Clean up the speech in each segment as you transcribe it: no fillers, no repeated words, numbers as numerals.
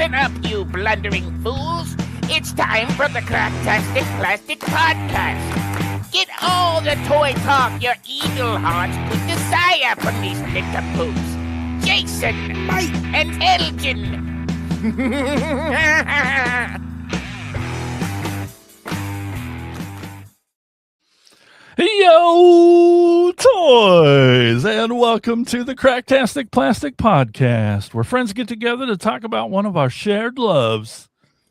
Listen up, you blundering fools. It's time for the Cracktastic Plastic Podcast. Get all the toy talk your eagle hearts could desire from these little Jason, Mike, and Elgin. Yo, toys, and welcome to the Cracktastic Plastic Podcast, where friends get together to talk about one of our shared loves.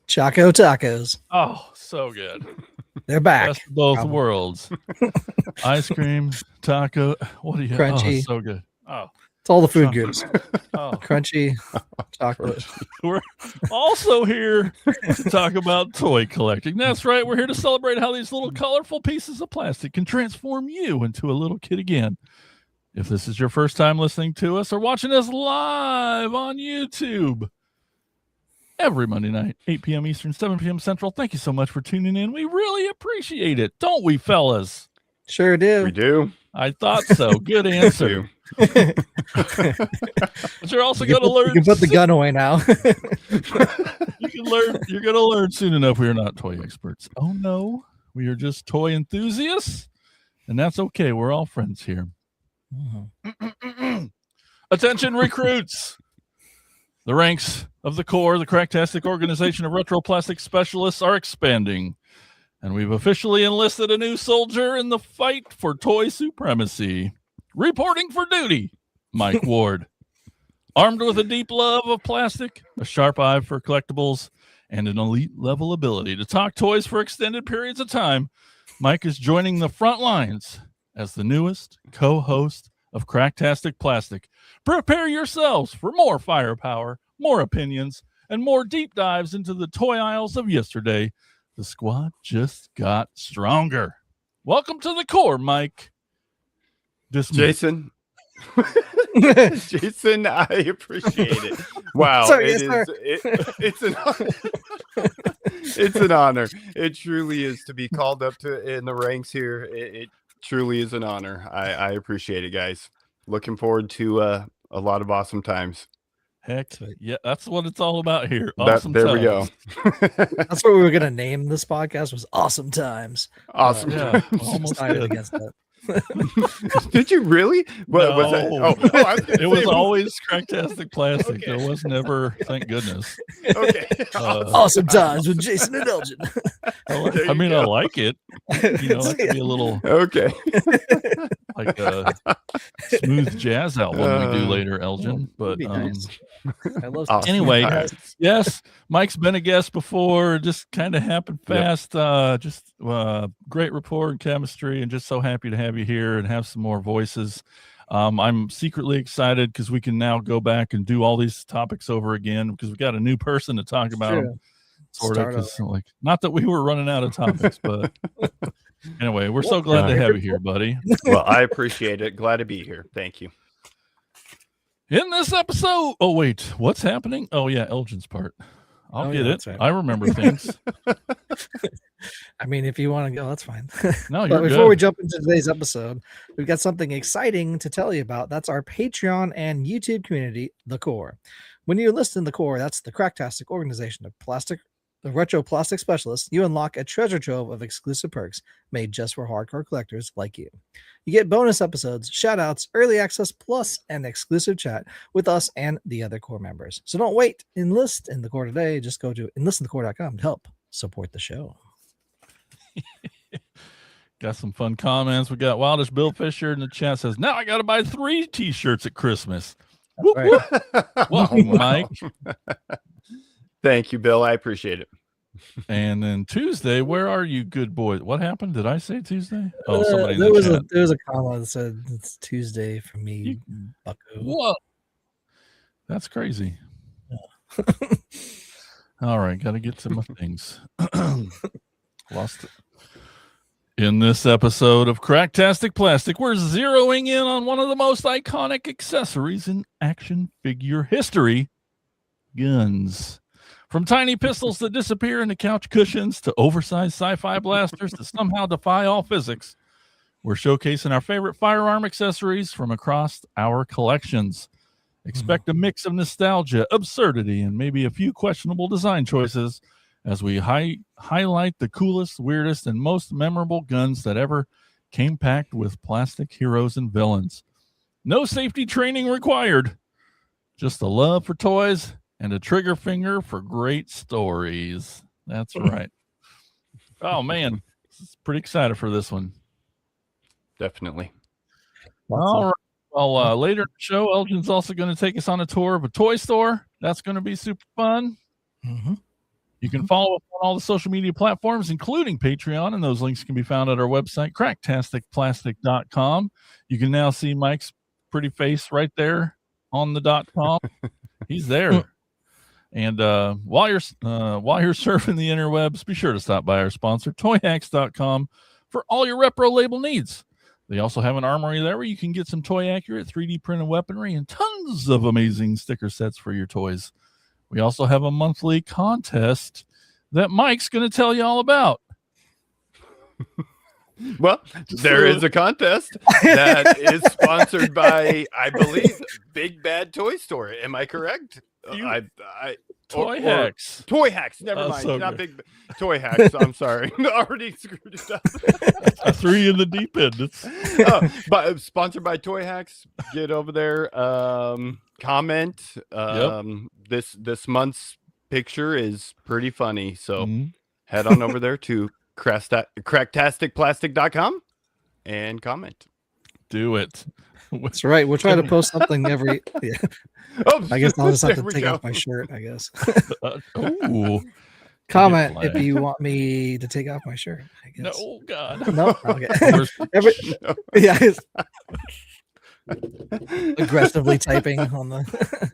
Choco Tacos. Oh, so good. They're back. Best of both worlds. Ice cream, taco. What do you have? Crunchy. Oh, so good. Oh, It's all the food groups. oh. Crunchy, chocolate. We're also here to talk about toy collecting. That's right. We're here to celebrate how these little colorful pieces of plastic can transform you into a little kid again. If this is your first time listening to us or watching us live on YouTube every Monday night, 8 p.m. Eastern, 7 p.m. Central, thank you so much for tuning in. We really appreciate it. Don't we, fellas? Sure do. We do. I thought so. Good answer. But you're also going to learn. You can put the gun away now. You can learn. You're going to learn soon enough. We are not toy experts. Oh no, we are just toy enthusiasts, and that's okay. We're all friends here. Attention, recruits! The ranks of the Corps, the Cracktastic Organization of Retro Plastic Specialists, are expanding, and we've officially enlisted a new soldier in the fight for toy supremacy. Reporting for duty, Mike Ward. Armed with a deep love of plastic, a sharp eye for collectibles, and an elite level ability to talk toys for extended periods of time, Mike is joining the front lines as the newest co-host of Cracktastic Plastic. Prepare yourselves for more firepower, more opinions, and more deep dives into the toy aisles of yesterday. The squad just got stronger. Welcome to the Corps, Mike. Jason. Jason, I appreciate it. Wow. Sorry, it's an it's an honor. It truly is to be called up to in the ranks here. It truly is an honor. I appreciate it, guys. Looking forward to a lot of awesome times. Heck, yeah, that's what it's all about here. Awesome there times. We go. That's what we were going to name this podcast, was Awesome Times. Awesome. Yeah, almost decided against that. Did you really? What no, was that? It was always Cracktastic Plastic. Okay. There was never, thank goodness. Okay. Awesome Times with Jason and Elgin. I mean, I like it. You know, that could be a little okay, like a smooth jazz album we do later, Elgin. But nice. I love awesome. Anyway, yes, Mike's been a guest before. Just kind of happened fast. Yep. Great rapport and chemistry, and just so happy to have you here and have some more voices. I'm secretly excited because we can now go back and do all these topics over again because we got a new person to talk about them. Sort of, like, not that we were running out of topics, but anyway, we're so glad to have you here, buddy. Well, I appreciate it. Glad to be here. Thank you. In this episode, oh wait, what's happening? Oh yeah, Elgin's part. I'll get it. Right. I remember things. I mean, if you want to go, that's fine. No, but before we jump into today's episode, we've got something exciting to tell you about. That's our Patreon and YouTube community, The Corps. When you listen to The Corps, that's the Cracktastic Organization of the Retro Plastic Specialists. You unlock a treasure trove of exclusive perks made just for hardcore collectors like you. You get bonus episodes, shout outs, early access, plus an exclusive chat with us and the other Corps members. So don't wait. Enlist in the Corps today. Just go to enlistinthecorps.com to help support the show. Got some fun comments. We got Wildish Bill Fisher in the chat says, now I got to buy 3 t-shirts at Christmas. Whoop, right. whoop. Welcome, Mike. Thank you, Bill. I appreciate it. And then Tuesday, where are you, good boy? What happened? Did I say Tuesday? Oh, somebody there was a comment that said it's Tuesday for me, bucko. Whoa, that's crazy. Yeah. All right, got to get to my things. Lost it. In this episode of Cracktastic Plastic, we're zeroing in on one of the most iconic accessories in action figure history: guns. From tiny pistols that disappear into couch cushions to oversized sci-fi blasters that somehow defy all physics, we're showcasing our favorite firearm accessories from across our collections. Expect a mix of nostalgia, absurdity, and maybe a few questionable design choices as we highlight the coolest, weirdest, and most memorable guns that ever came packed with plastic heroes and villains. No safety training required. Just a love for toys and a trigger finger for great stories. That's right. Oh, man. Pretty excited for this one. Definitely. All right. Well, later in the show, Elgin's also going to take us on a tour of a toy store. That's going to be super fun. Mm-hmm. You can follow us on all the social media platforms, including Patreon, and those links can be found at our website, cracktasticplastic.com. You can now see Mike's pretty face right there on the .com. He's there. And while you're surfing the interwebs, be sure to stop by our sponsor, toyhacks.com, for all your repro label needs. They also have an armory there where you can get some toy accurate 3D printed weaponry and tons of amazing sticker sets for your toys. We also have a monthly contest that Mike's going to tell you all about. Well, there is a contest that is sponsored by, I believe, Big Bad Toy Store. Am I correct? Toy Hacks. Toy Hacks. Never mind. So Not good. Big Toy Hacks. I'm sorry. Already screwed it up. I threw you in the deep end. But sponsored by Toy Hacks. Get over there. Comment. This month's picture is pretty funny. So head on over there to cracktasticplastic.com and comment. Do it. That's right. We'll try to post something every. Yeah. Oh, I guess I'll just have there to we take go. off my shirt. I guess. Ooh. Comment if you want me to take off my shirt. I guess. No, God. No. Okay. No. Yeah. Aggressively typing on the.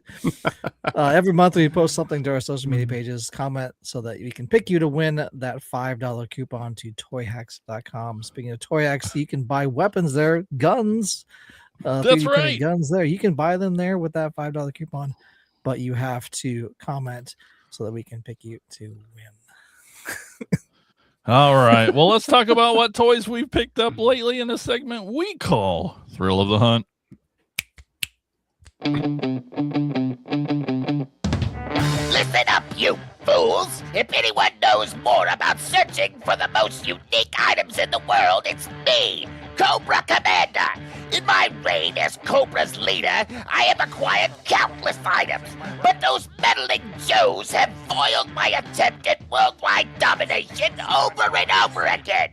Every month we post something to our social media pages. Comment so that we can pick you to win that $5 coupon to toyhacks.com. Speaking of toy hacks, you can buy weapons there, guns. That's right. Guns there. You can buy them there with that $5 coupon, but you have to comment so that we can pick you to win. All right. Well, let's talk about what toys we've picked up lately in a segment we call Thrill of the Hunt. Listen up, you fools! If anyone knows more about searching for the most unique items in the world, it's me, Cobra Commander. In my reign as Cobra's leader, I have acquired countless items, but those meddling Joes have foiled my attempt at worldwide domination over and over again.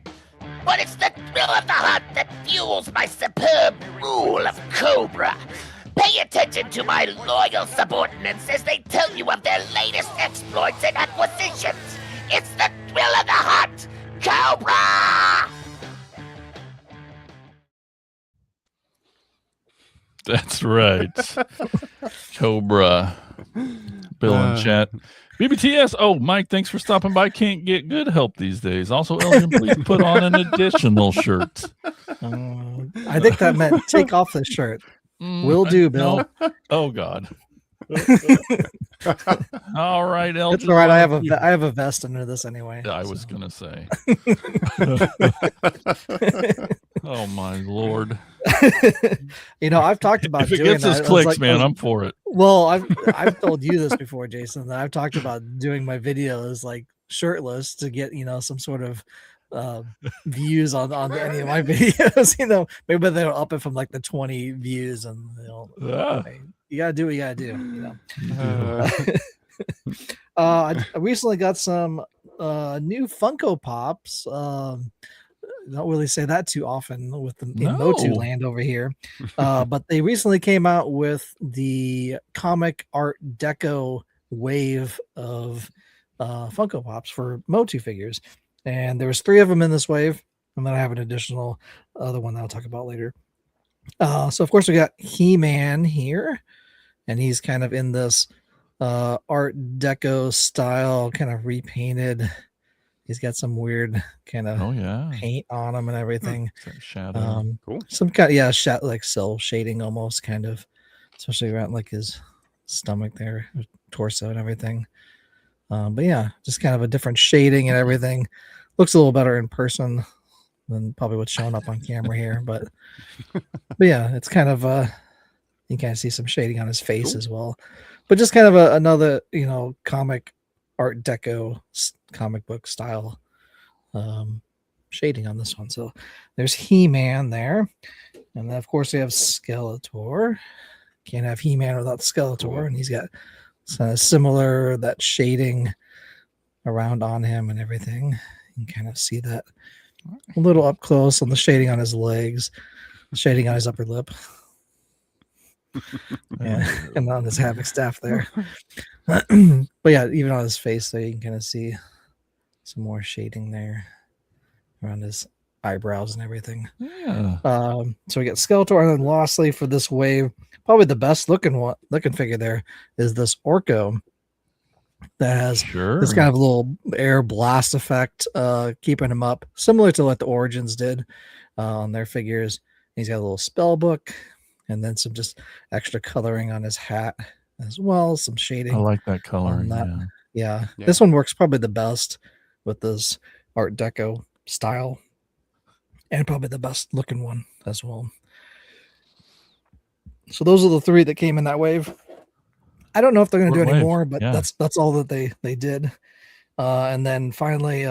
But it's the thrill of the hunt that fuels my superb rule of Cobra. Pay attention to my loyal subordinates as they tell you of their latest exploits and acquisitions. It's the thrill of the hunt, Cobra! That's right. Cobra. Bill in chat. BBTS. Oh, Mike, thanks for stopping by. Can't get good help these days. Also, Elgin, please put on an additional shirt. I think that meant take off the shirt. Will do, Bill. No. Oh, God. All right, Elgin. It's all right. I have a vest under this anyway. I was going to say. Oh, my Lord. I've talked about if it doing gets us that. clicks, man, I'm for it. Well, I've told you this before, Jason, that I've talked about doing my videos like shirtless to get some sort of views on any of my videos. Maybe they'll up it from like the 20 views, and you gotta do what you gotta do. I recently got some new Funko Pops. Don't really say that too often with the in Motu land over here, but they recently came out with the comic art deco wave of Funko Pops for Motu figures, and there was 3 of them in this wave, and then I have an additional other one that I'll talk about later. So of course we got He-Man here, and he's kind of in this art deco style, kind of repainted. He's got some weird kind of paint on him and everything. Shadow. Cool. Some kind of like cell shading almost, kind of, especially around like his stomach there, torso and everything. But yeah, just kind of a different shading and everything. Looks a little better in person than probably what's showing up on camera here. But yeah, it's kind of You kind of see some shading on his face as well, but just kind of another, comic art deco comic book style shading on this one. So there's He-Man there. And then of course we have Skeletor. Can't have He-Man without Skeletor. And he's got similar, that shading around on him and everything. You can kind of see that a little up close on the shading on his legs, shading on his upper lip. And on his Havoc staff there. But yeah, even on his face there, you can kind of see some more shading there around his eyebrows and everything. Yeah. So we got Skeletor, and then lastly for this wave, probably the best looking figure there is this Orko that has this kind of little air blast effect, keeping him up, similar to what the Origins did on their figures. He's got a little spell book, and then some just extra coloring on his hat as well, some shading. I like that coloring. Yeah. This one works probably the best with this Art Deco style, and probably the best looking one as well. So those are the three that came in that wave. I don't know if they're going to do any more, but that's all that they did. And then finally,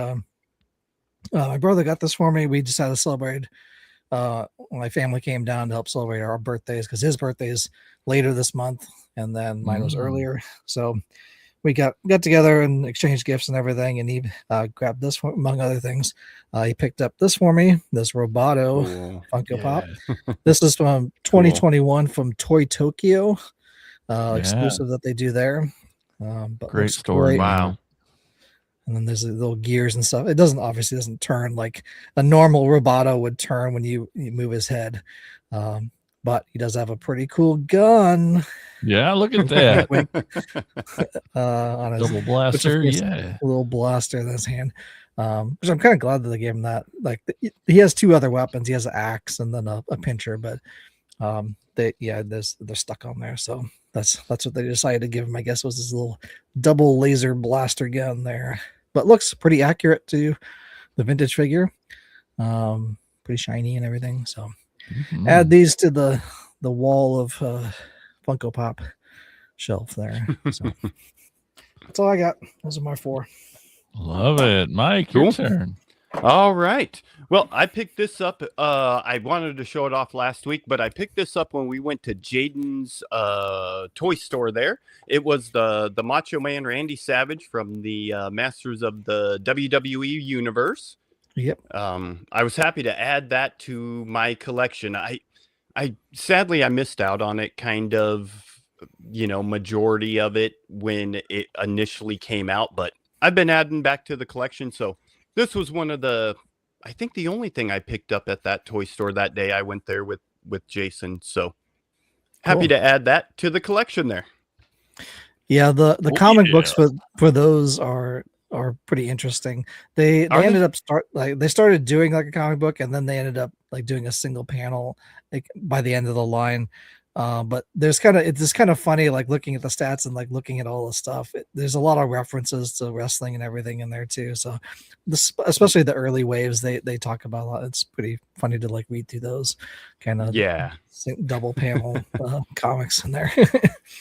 my brother got this for me. We just had to celebrate. My family came down to help celebrate our birthdays because his birthday is later this month, and then mine was earlier. So we got together and exchanged gifts and everything. And he grabbed this one, among other things. He picked up this for me, this Roboto Funko Pop. This is from 2021 from Toy Tokyo, exclusive that they do there. But great story. Great. Wow. And then there's the little gears and stuff. It obviously doesn't turn like a normal Roboto would turn when you move his head. But he does have a pretty cool gun. Yeah, look at that. On his double blaster. A little blaster in his hand. Which I'm kind of glad that they gave him that. Like he has two other weapons. He has an axe and then a pincher, but they're stuck on there. So that's what they decided to give him. I guess was this little double laser blaster gun there, but looks pretty accurate to the vintage figure. Pretty shiny and everything. So add these to the wall of Funko Pop shelf there. So that's all I got. Those are my four. Love it. Mike, your turn. All right. Well, I picked this up. I wanted to show it off last week, but I picked this up when we went to Jaden's toy store there. It was the Macho Man Randy Savage from the Masters of the WWE Universe. Yep. I was happy to add that to my collection. I sadly I missed out on it, kind of, majority of it when it initially came out, but I've been adding back to the collection. So this was one of I think the only thing I picked up at that toy store that day. I went there with Jason. So happy to add that to the collection there. Yeah. The comic books for those are pretty interesting. They ended up they started doing like a comic book, and then they ended up like doing a single panel like by the end of the line. But it's just kind of funny, like looking at the stats and like looking at all the stuff. There's a lot of references to wrestling and everything in there too. So especially the early waves, they talk about a lot. It's pretty funny to like read through those kind of double panel comics in there.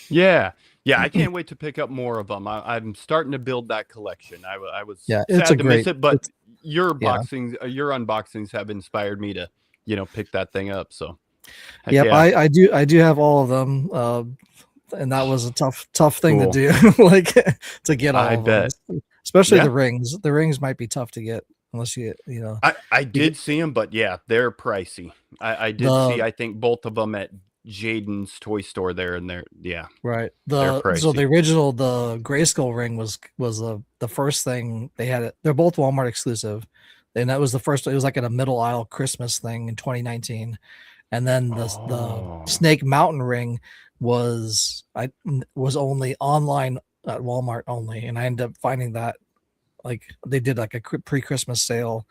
Yeah, I can't wait to pick up more of them. I'm starting to build that collection. I was sad to miss it, but your unboxings have inspired me to pick that thing up. So. Yep, yeah. I do have all of them, and that was a tough thing to do, like to get all of them. Especially the rings. The rings might be tough to get unless I did see them, but they're pricey. I did see I think both of them at Jaden's toy store there, and they're right. So the original the Grayskull ring was the first thing they had. They're both Walmart exclusive, and that was the first. It was like at a middle aisle Christmas thing in 2019. And then the Snake Mountain ring was only online at Walmart only, and I ended up finding that like they did like a pre-Christmas sale,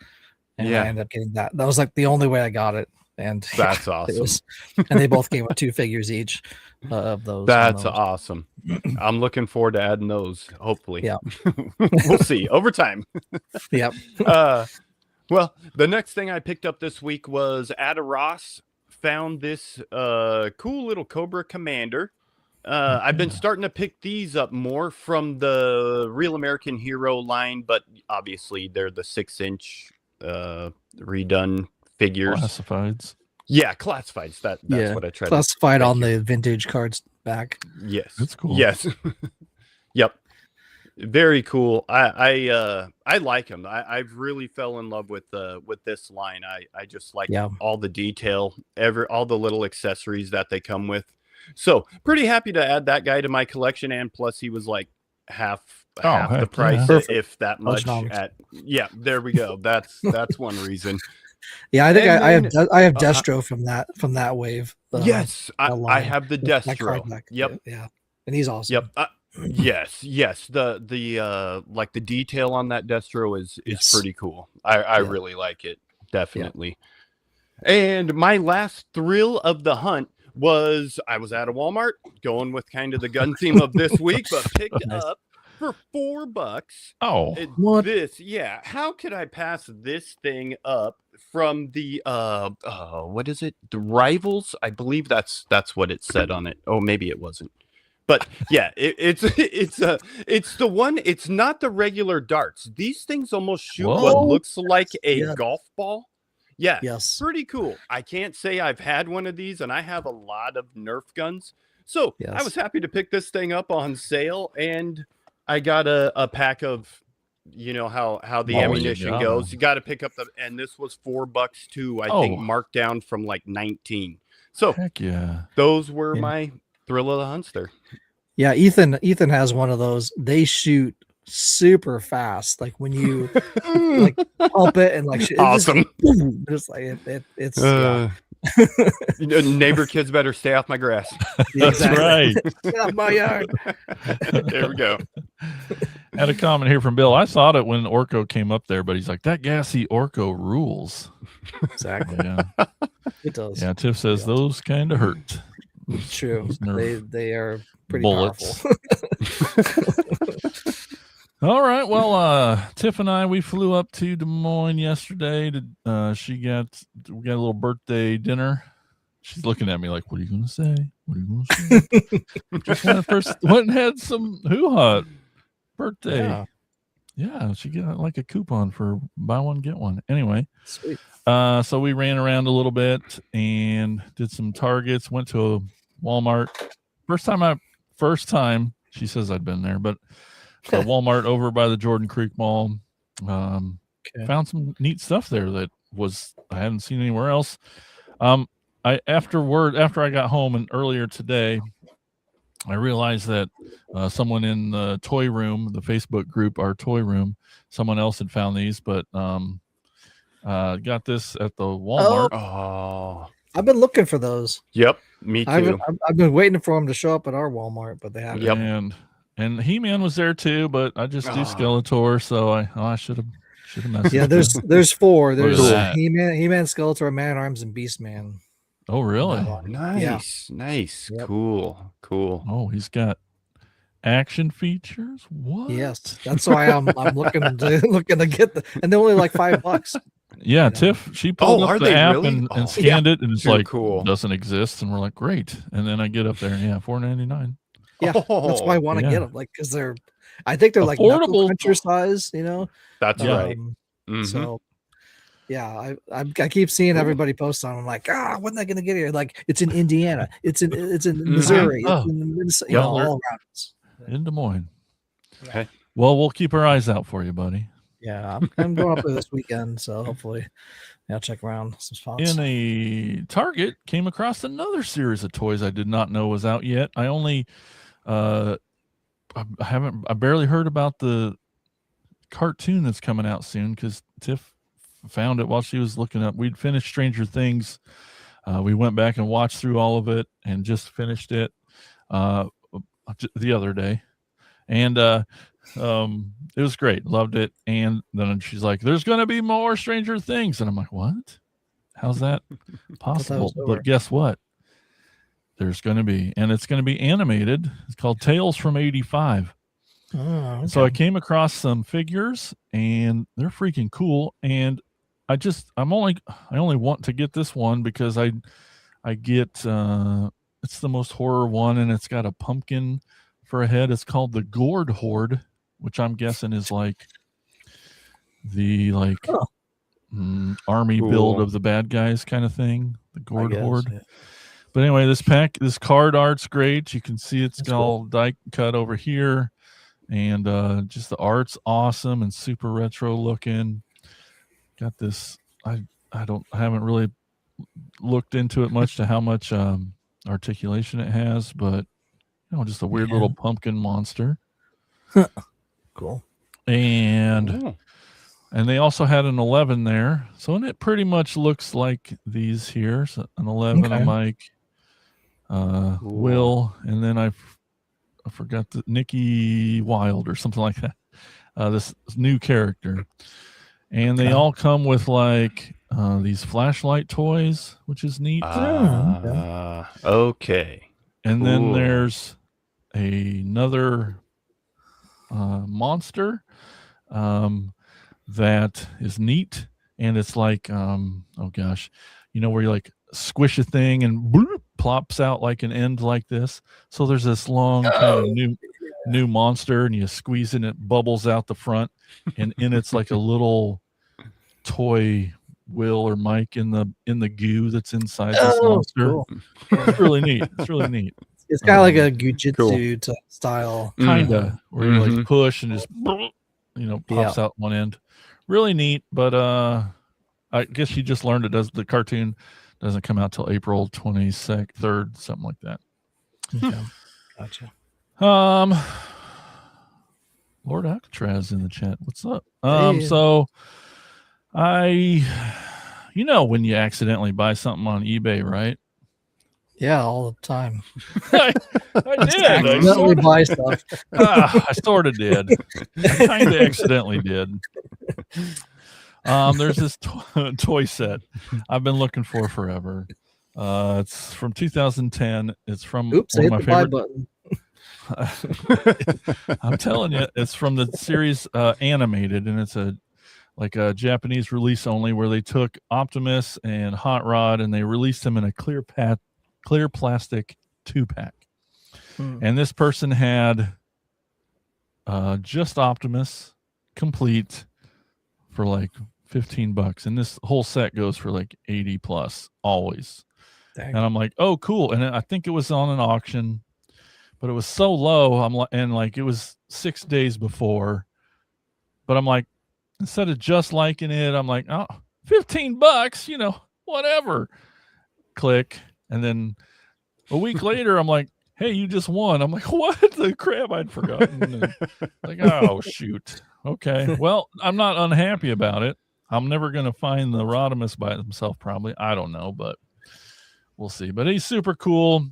and I ended up getting that. That was like the only way I got it, and that's awesome. And they both came with 2 figures each of those. That's awesome. I'm looking forward to adding those. Hopefully, we'll see over time. Yep. Well, the next thing I picked up this week was Ada Ross found this cool little Cobra Commander. I've been starting to pick these up more from the Real American Hero line, but obviously they're the 6-inch redone figures. Classifieds. Yeah, classifieds. That's what I tried. Classified on the vintage cards back. Yes, that's cool. Yes, yep, very cool. I like them. I've really fell in love with this line. I just like all the detail, all the little accessories that they come with. So pretty happy to add that guy to my collection, and plus he was like half the price, if that much. There we go. That's one reason. Yeah, I think I have Destro from that wave. Yes, I have the Destro. Yep. Yeah, and he's awesome. Yep. Yes. The like the detail on that Destro is pretty cool. I really like it, definitely. Yeah. And my last thrill of the hunt was I was at a Walmart, going with kind of the gun theme of this week, but picked up for $4. Oh, what? This? Yeah. How could I pass this thing up from the what is it? The Rivals? I believe that's what it said on it. Oh, maybe it wasn't. But yeah, it's the one. It's not the regular darts. These things almost shoot what looks like a golf ball. Yeah, yes, pretty cool. I can't say I've had one of these, and I have a lot of Nerf guns. So I was happy to pick this thing up on sale, and I got a pack of, you know how the ammunition goes. You got to pick up and this was $4 too. I think marked down from like 19. So heck yeah, those were my thrill of the hunts there. Yeah, Ethan has one of those. They shoot super fast, like when you like pump it and like awesome. Just like it's neighbor kids better stay off my grass. That's right. Get off my yard. There we go. Had a comment here from Bill. I thought it when Orko came up there, but he's like, that gassy Orko rules. Exactly. Yeah, it does. Yeah, Tiff says those kind of hurt. It's true. They are pretty bullets. powerful. All right. Well, Tiff and I, we flew up to Des Moines yesterday. We got a little birthday dinner. She's looking at me like, what are you going to say? What are you going to say? Just went and had some hoo-ha birthday. Yeah, she got like a coupon for buy one, get one. Anyway, sweet. So we ran around a little bit and did some Targets, went to a Walmart. First time she says I'd been there, but a Walmart over by the Jordan Creek Mall. Found some neat stuff there that I hadn't seen anywhere else. After I got home and earlier today, I realized that someone in the toy room, the Facebook group, our toy room, someone else had found these, but got this at the Walmart. Oh, I've been looking for those. Yep, me too. I've been waiting for them to show up at our Walmart, but they haven't. Yep. And He-Man was there too, but I just do Skeletor, so I should have messed. Yeah, there's 4. There's He-Man, Skeletor, Man-at-Arms, and Beastman. Oh, really? Nice. Yep. Cool. Oh, he's got action features. What? Yes, that's why I'm looking to get and they're only like $5. Yeah, Tiff, she pulled up the app and scanned it, and it's like cool. Doesn't exist, and we're like, great. And then I get up there, and $4.99. Yeah, that's why I want to get them, like because I think they're like knuckle cruncher size, you know. That's right. So, yeah, I keep seeing everybody post on. I'm like, when are they gonna get here? Like, it's in Indiana, it's in Missouri, it's in Minnesota, all around us. In Des Moines. Okay. Well, we'll keep our eyes out for you, buddy. Yeah, I'm going up there this weekend, so hopefully I'll check around some spots. In a Target, came across another series of toys I did not know was out yet. I only I barely heard about the cartoon that's coming out soon because Tiff found it while she was looking up. We'd finished Stranger Things. We went back and watched through all of it and just finished it the other day. And it was great. Loved it. And then she's like, there's going to be more Stranger Things. And I'm like, what? How's that possible? But guess what? There's going to be, and it's going to be animated. It's called Tales from 85. Oh, okay. So I came across some figures and they're freaking cool. And I only want to get this one because I I get it's the most horror one, and it's got a pumpkin for a head. It's called the Gourd Horde, which I'm guessing is like the army build of the bad guys kind of thing. The Gourd Horde. Yeah. But anyway, this card art's great. You can see it's all die cut over here, and just the art's awesome and super retro looking. Got this. I haven't really looked into it much to how much articulation it has, but just a weird little pumpkin monster. Cool. And they also had an 11 there, so it pretty much looks like these here. So an 11, a Mike, Will, and then I forgot the Nikki Wild or something like that. This new character, and they all come with like these flashlight toys, which is neat. Okay. And then there's another monster that is neat, and it's like where you like squish a thing and bloop, plops out like an end like this. So there's this long kind of new monster, and you squeeze it and it bubbles out the front, and in it's like a little toy Will or Mike in the goo that's inside this monster. Cool. It's really neat. It's kind of like a Gujitsu type style, kinda, where you like push and just pops out one end. Really neat, but I guess you just learned the cartoon doesn't come out till April 23rd, something like that. Okay. Gotcha. Lord Alcatraz in the chat. What's up? Hey. So when you accidentally buy something on eBay, right? Yeah, all the time. I did. Accidentally buy stuff. I sort of did. I kind of accidentally did. There's this toy set I've been looking for forever. It's from 2010. It's from one of my favorite. Button. I'm telling you, it's from the series Animated, and it's a Japanese release only, where they took Optimus and Hot Rod and they released them in a clear plastic 2-pack. And this person had just Optimus complete for like $15, and this whole set goes for like 80 plus always. Dang. And I'm like, oh cool. And I think it was on an auction, but it was so low. It was 6 days before, but I'm like, instead of just liking it, I'm like, oh, $15, whatever. Click. And then a week later, I'm like, hey, you just won. I'm like, what the crap? I'd forgotten. Like, oh, shoot. Okay. Well, I'm not unhappy about it. I'm never going to find the Rodimus by himself, probably. I don't know, but we'll see. But he's super cool.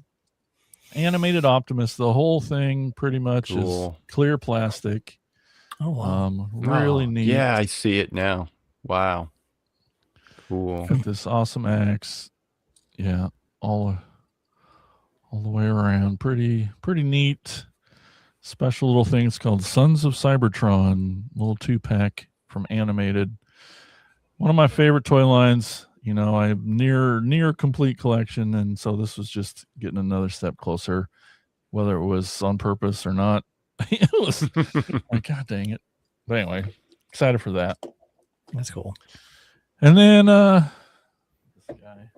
Animated Optimus. The whole thing pretty much is clear plastic. Oh, wow. Really neat. Yeah, I see it now. Wow. Cool. Got this awesome axe. Yeah. All the way around. Pretty neat. Special little things called Sons of Cybertron, little 2-pack from Animated. One of my favorite toy lines. I have near complete collection, and so this was just getting another step closer, whether it was on purpose or not. It was like, God dang it. But anyway, excited for that. That's cool. And then this guy.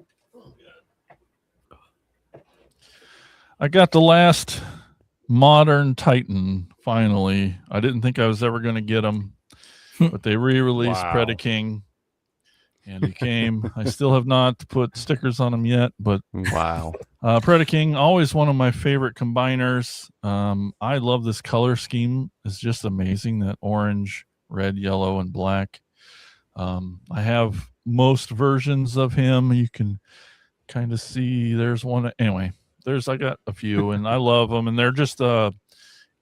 I got the last modern Titan finally. I didn't think I was ever going to get them, but they re-released Predaking, and he came. I still have not put stickers on them yet, but wow. Predaking, always one of my favorite combiners. I love this color scheme. It's just amazing, that orange, red, yellow, and black. I have most versions of him. You can kind of see there's one. Anyway, I got a few, and I love them, and they're just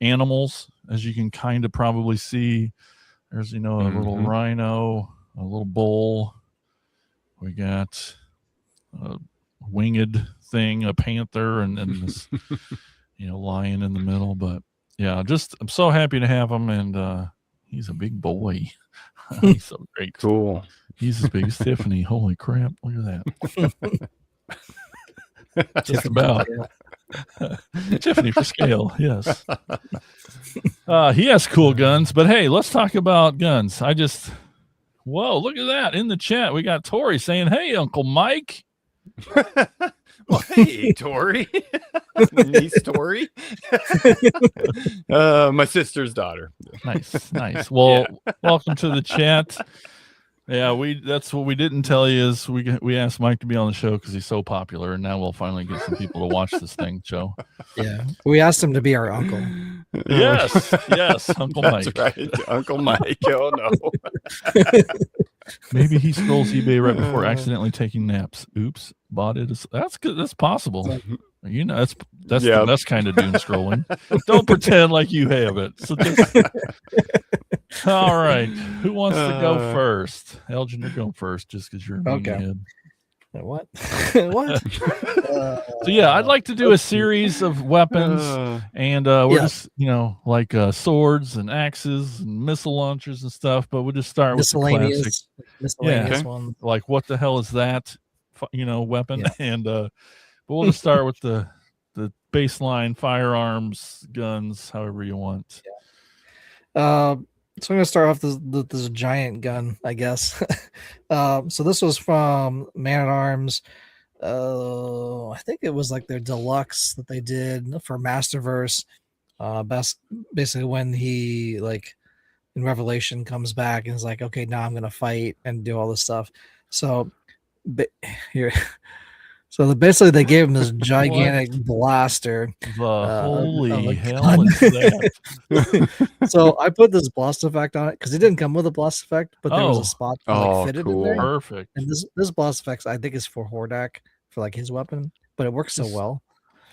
animals, as you can kind of probably see. There's a little rhino, a little bull. We got a winged thing, a panther, and this lion in the middle. But yeah, I'm so happy to have him, and he's a big boy. He's so great. Cool. He's as big as Tiffany. Holy crap, look at that. Just about. Tiffany for scale, yes. He has cool guns, but hey, let's talk about guns. Whoa, look at that. In the chat, we got Tori saying, hey, Uncle Mike. Well, hey, Tori. Niece Tori. My sister's daughter. Nice. Well, welcome to the chat. Yeah, that's what we didn't tell you is we asked Mike to be on the show because he's so popular, and now we'll finally get some people to watch this thing, Joe. Yeah, we asked him to be our uncle. Yes, Uncle That's Mike. Right, Uncle Mike. Oh no. Maybe he scrolls eBay right before accidentally taking naps. Oops, bought it. That's good. That's possible. You know, that's the best kind of doom scrolling. Don't pretend like you have it. So all right, who wants to go first? Elgin, you're going first, just because you're okay. What? What? So yeah, I'd like to do a series of weapons, and we're just like swords and axes and missile launchers and stuff. But we'll just start with the classic. Miscellaneous one. Like what the hell is that? Weapon, and but we'll just start with the baseline firearms, guns, however you want. So I'm gonna start off this giant gun, I guess. So this was from Man at Arms. I think it was like their deluxe that they did for Masterverse. Basically when he like in Revelation comes back and is like, okay, now I'm gonna fight and do all this stuff. So here. So basically, they gave him this gigantic blaster. Holy hell is that? So I put this blast effect on it because it didn't come with a blast effect, but there was a spot that fitted in there. Perfect. And this blast effect, I think, is for Hordak for like his weapon, but it works so well.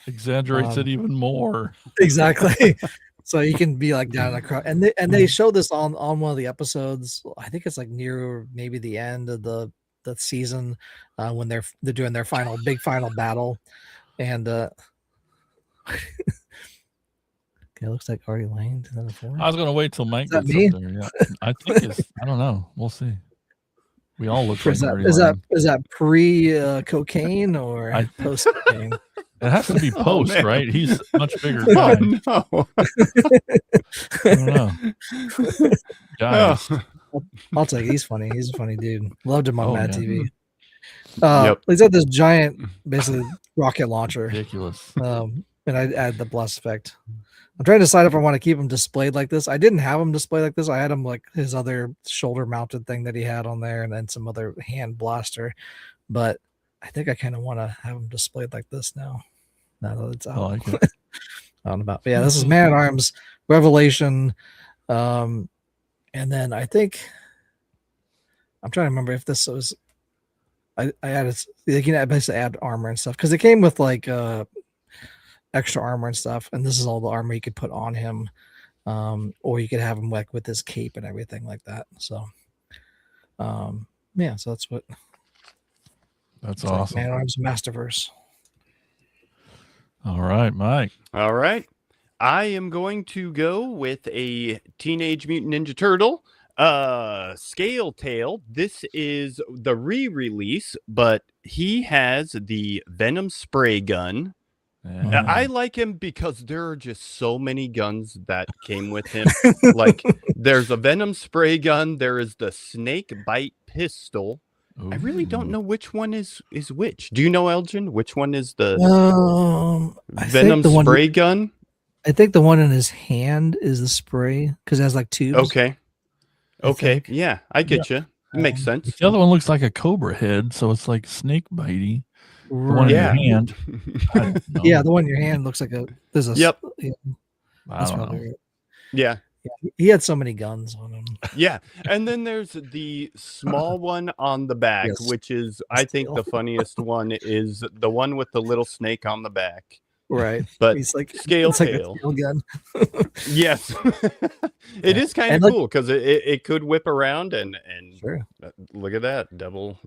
Exaggerates it even more. Exactly. So you can be like down across, and they show this on one of the episodes. I think it's like near maybe the end of the season when they're doing their final battle, and okay, it looks like Artie Lane 2004. I was gonna wait till Mike gets me? up there. Yeah, I think it's. I don't know. We'll see. We all look like Artie is Lane. that pre cocaine or post cocaine? It has to be post, right? He's a much bigger guy. Oh, no. I don't know. Guys. I'll take it. He's funny. He's a funny dude. Loved him on Mad TV. Yep. He's got this giant, basically rocket launcher. Ridiculous. And I add the blast effect. I'm trying to decide if I want to keep him displayed like this. I didn't have him displayed like this. I had him like his other shoulder mounted thing that he had on there, and then some other hand blaster. But I think I kind of want to have him displayed like this now. Now that it's out. I like it. I don't know about. But yeah, this is Man at Arms Revelation. And then I think I'm trying to remember if this was I added, they can basically add armor and stuff because it came with like extra armor and stuff, and this is all the armor you could put on him, or you could have him like with his cape and everything like that. So yeah, so that's awesome. Man at Arms Masterverse. All right, Mike. All right. I am going to go with a Teenage Mutant Ninja Turtle scale tail. This is the re-release, but he has the Venom spray gun. Yeah. I like him because there are just so many guns that came with him. Like there's a Venom spray gun, there is the snake bite pistol. Ooh. I really don't know which one is which. Do you know, Elgin? Which one is the Venom spray gun? I think the one in his hand is the spray because it has like tubes. Okay. Yeah, I get you. It makes sense. The other one looks like a cobra head, so it's like snake bitey. The one in your hand. Yeah, the one in your hand looks like there's a. Yep. That's probably right. Yeah. He had so many guns on him. Yeah, and then there's the small one on the back, which is, I think, the funniest one is the one with the little snake on the back. Right, but he's like scale tail. Like gun. Yes, it is kind of cool because it could whip around and sure. Look at that double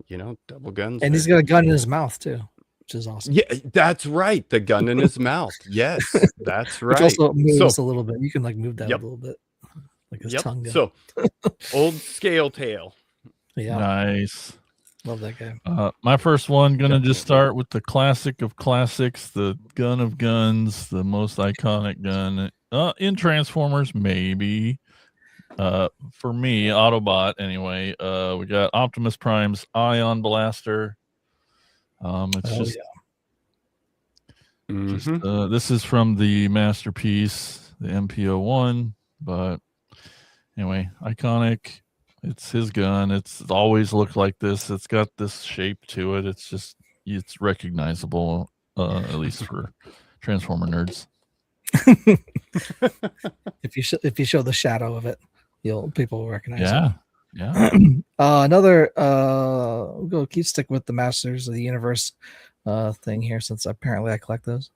guns, and he's got a gun in his mouth too, which is awesome. Yeah, that's right, the gun in his mouth. Yes, that's right. Which also moves a little bit. You can like move that a little bit, like his tongue. So old scale tail. Yeah, nice. Love that guy. My first one, gonna Definitely. just start with the classic of classics, the gun of guns, the most iconic gun in Transformers, maybe. For me, Autobot anyway. We got Optimus Prime's Ion Blaster. It's this is from the Masterpiece, the MPO1, but anyway, iconic. It's his gun. It's always looked like this. It's got this shape to it. It's recognizable, at least for Transformer nerds. If you show the shadow of it, people will recognize it. Yeah. Another we'll keep stick with the Masters of the Universe thing here, since apparently I collect those.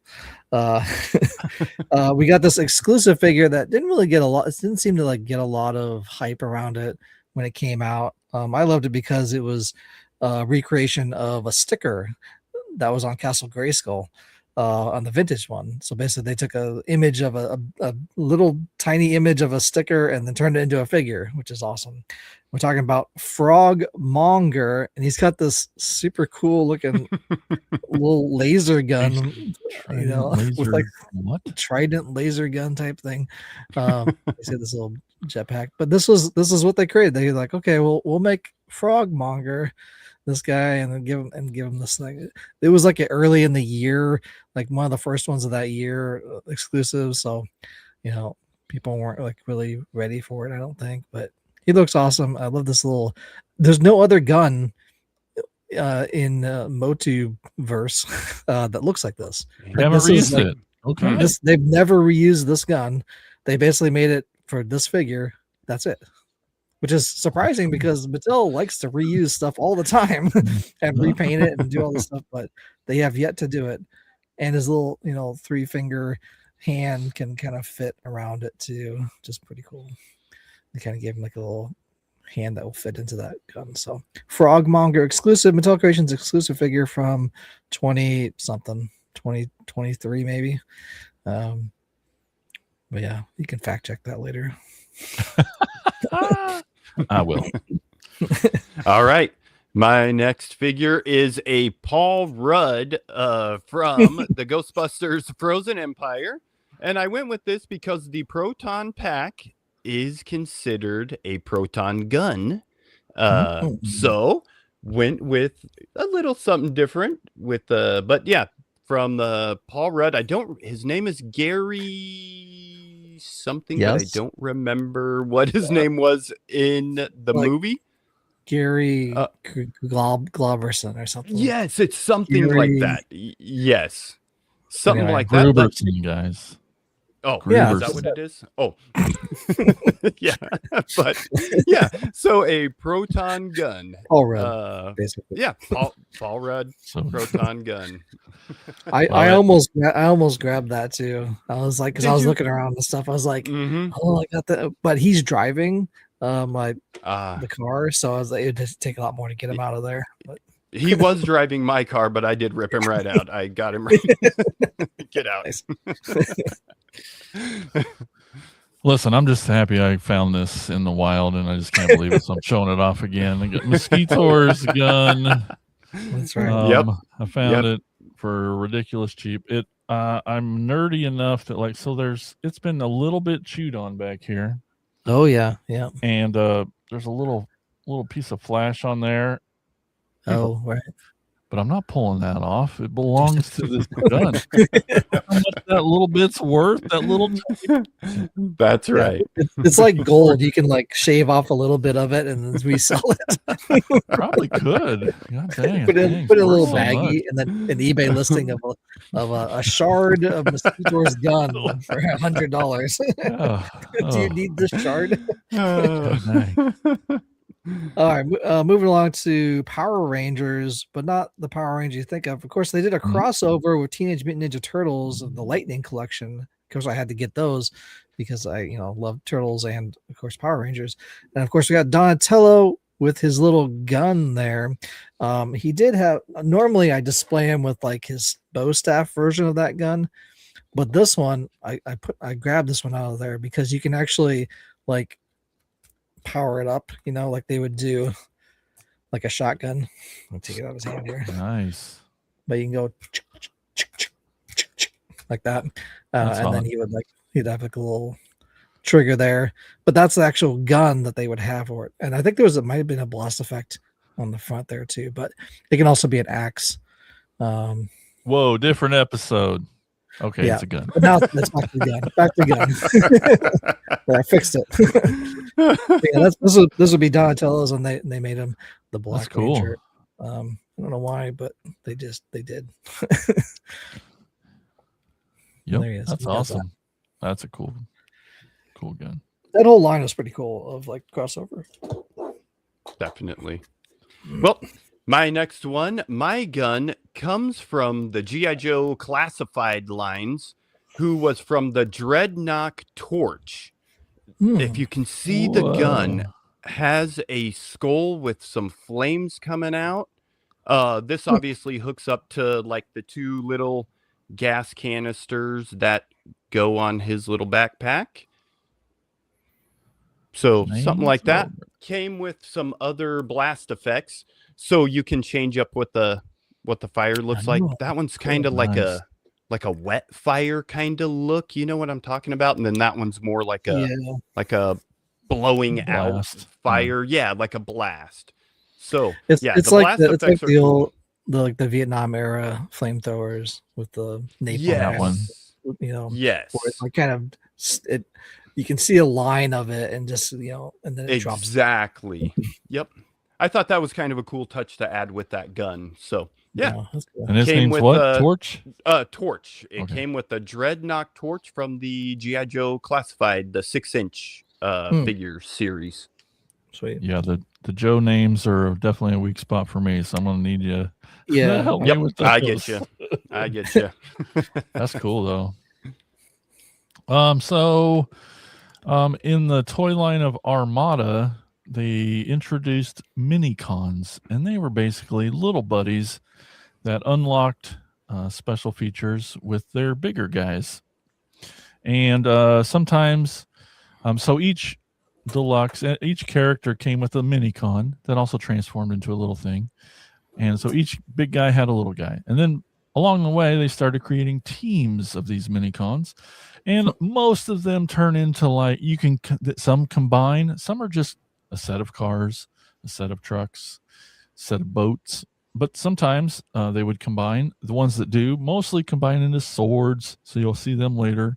We got this exclusive figure that didn't really get a lot. It didn't seem to like get a lot of hype around it when it came out. I loved it because it was a recreation of a sticker that was on Castle Grayskull on the vintage one. So basically, they took a image of a little tiny image of a sticker and then turned it into a figure, which is awesome. We're talking about Frog Monger, and he's got this super cool looking little laser gun, with like what trident laser gun type thing. They said this little jetpack, but this is what they created. They're like, okay, we'll make Frog Monger, this guy, and then give him this thing. It was like early in the year, like one of the first ones of that year, exclusive. So, people weren't like really ready for it, I don't think, but he looks awesome. I love this little. There's no other gun in Motu verse that looks like this. They haven't reused it. Okay. They've never reused this gun. They basically made it for this figure. That's it. Which is surprising because Mattel likes to reuse stuff all the time and repaint it and do all this stuff, but they have yet to do it. And his little, 3-finger hand can kind of fit around it too. Just pretty cool. They kind of gave him like a little hand that will fit into that gun. So Frogmonger exclusive, Mattel Creations exclusive figure from 2023 maybe. But yeah, you can fact check that later. I will. All right. My next figure is a Paul Rudd from the Ghostbusters Frozen Empire. And I went with this because the Proton Pack is considered a proton gun. So went with a little something different with but yeah, from Paul Rudd. His name is Gary something, but I don't remember what his name was in the movie. Gary Gloverson or something. Yes, it's something like that. Yes. Something like that. Gruberson, guys. Oh, yeah, is that what it is? Oh, yeah, but yeah. So a proton gun. Paul Rudd, basically. Yeah, Paul Rudd, proton gun. I almost grabbed that too. I was like, because I was looking around and stuff. I was like, oh, I got that. But he's driving the car, so I was like, it'd just take a lot more to get him out of there. But he was driving my car, but I did rip him right out. I got him right. Get out. Listen, I'm just happy I found this in the wild, and I just can't believe it. So I'm showing it off again. I got Mosquito's gun. That's right. I found it for ridiculous cheap. I'm nerdy enough that it's been a little bit chewed on back here. Oh yeah. And there's a little piece of flash on there. Oh, right. But I'm not pulling that off. It belongs to this gun. How much that little bit's worth? That little. That's right. It's like gold. You can like shave off a little bit of it and then resell it. Probably could. God dang, put in a little baggie and then an eBay listing of a shard of Mosquito's gun for $100. Do you need this shard? All right, moving along to Power Rangers, but not the Power Ranger you think of. Of course, they did a crossover with Teenage Mutant Ninja Turtles of the Lightning Collection. Of course, I had to get those because I, love Turtles and, of course, Power Rangers. And, of course, we got Donatello with his little gun there. He did have – normally I display him with, like, his bow staff version of that gun. But this one, I grabbed this one out of there because you can actually, like – power it up, like they would do like a shotgun. I'll take it out of his hand here. Nice. But you can go like that, That's and then hot. he'd have like a little trigger there. But that's the actual gun that they would have for it. And I think it might have been a blast effect on the front there too. But it can also be an axe. Whoa, different episode. Okay, Yeah. it's a gun. But now it's back to the gun. Back to the gun. Yeah, I fixed it. Yeah, this would be Donatello's, and they made him the Black That's cool. Ranger. I don't know why, but they did. Yep, There he is. that's He does awesome. That's a cool gun. That whole line was pretty cool of like crossover. Definitely. Well, my next one, my gun comes from the G.I. Joe classified lines, who was from the Dreadnought Torch. If you can see, the gun has a skull with some flames coming out. This obviously hooks up to like the two little gas canisters that go on his little backpack. So something like that. Came with some other blast effects, so you can change up what the fire looks like. That one's kind of like a wet fire kind of look. You know what I'm talking about? And then that one's more like a blowing out fire. Yeah, like a blast. So it's the like blast effects the are old cool. the Vietnam era flamethrowers with the napalm. That one. You know, yes, where it's like kind of you can see a line of it and just and then it drops. Exactly. Yep. I thought that was kind of a cool touch to add with that gun. So yeah. That's cool. And his name's what? Torch? Torch. It came with a Dreadnought Torch from the G.I. Joe Classified, the 6-inch figure series. Sweet. Yeah, the Joe names are definitely a weak spot for me, so I'm gonna need you. Yeah. Help me with I get you. I get you. That's cool though. So in the toy line of Armada, they introduced mini cons, and they were basically little buddies that unlocked special features with their bigger guys. And sometimes, so each deluxe, each character came with a mini con that also transformed into a little thing. And so each big guy had a little guy. And then along the way, they started creating teams of these mini cons. And most of them turn into like, some combine, some are just a set of cars, a set of trucks, a set of boats. But sometimes they would combine. The ones that do mostly combine into swords. So you'll see them later,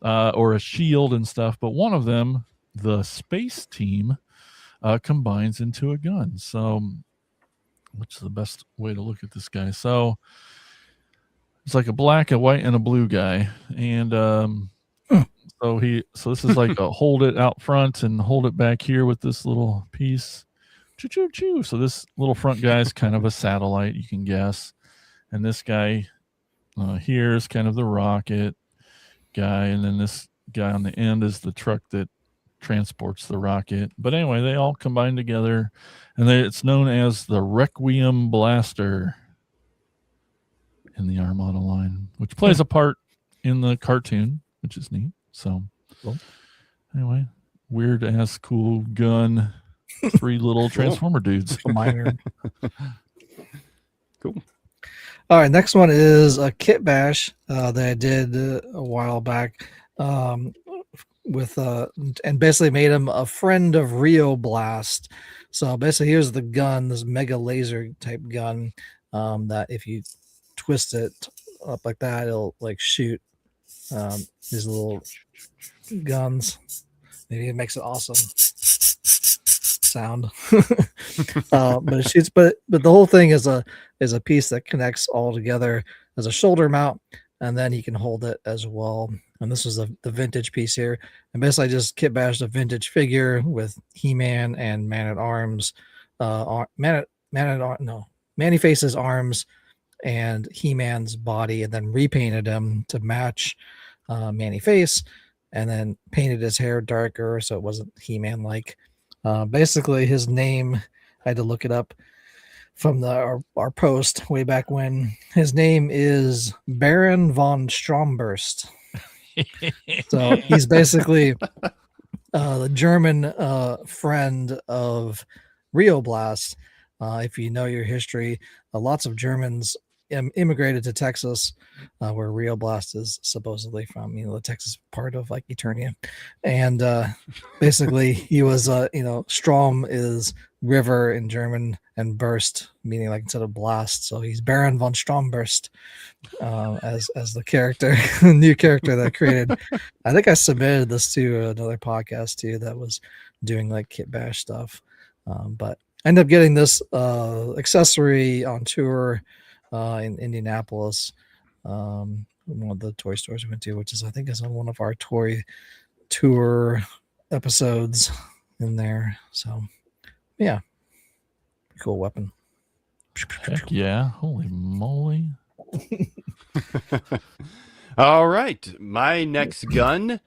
or a shield and stuff. But one of them, the space team, combines into a gun. So which is the best way to look at this guy? So it's like a black, a white, and a blue guy. And so this is like a hold it out front and hold it back here with this little piece. Choo choo choo. So this little front guy is kind of a satellite, you can guess. And this guy here is kind of the rocket guy. And then this guy on the end is the truck that transports the rocket. But anyway, they all combine together, and it's known as the Requiem Blaster in the Armada line, which plays a part in the cartoon, which is neat. So anyway, weird ass cool gun, 3 little transformer dudes. Minor. Cool. All right, next one is a kit bash that I did a while back with and basically made him a friend of Rio Blast. So basically, here's the gun, this mega laser type gun that if you twist it up like that, it'll like shoot these little guns. Maybe it makes an awesome sound. But it shoots. But the whole thing is a piece that connects all together as a shoulder mount, and then you can hold it as well. And this is the vintage piece here. And basically, I just kit bashed a vintage figure with He-Man and Man-at-Arms, Man-E-Face's arms and He-Man's body, and then repainted him to match Man-E-Face, and then painted his hair darker so it wasn't He-Man like. Basically, his name, I had to look it up from our post way back when. His name is Baron von Stromburst. So he's basically the German friend of Rio Blast. If you know your history, lots of Germans immigrated to Texas, where Rio Blast is supposedly from, the Texas part of like Eternia. And basically he was, Strom is river in German, and Burst meaning like instead of blast. So he's Baron von Stromburst as the character, new character that I created. I think I submitted this to another podcast too that was doing like Kit Bash stuff. But I ended up getting this accessory on tour in Indianapolis, one of the toy stores we went to, which is I think is on one of our toy tour episodes in there. So yeah, cool weapon. Heck yeah. Holy moly. All right. My next gun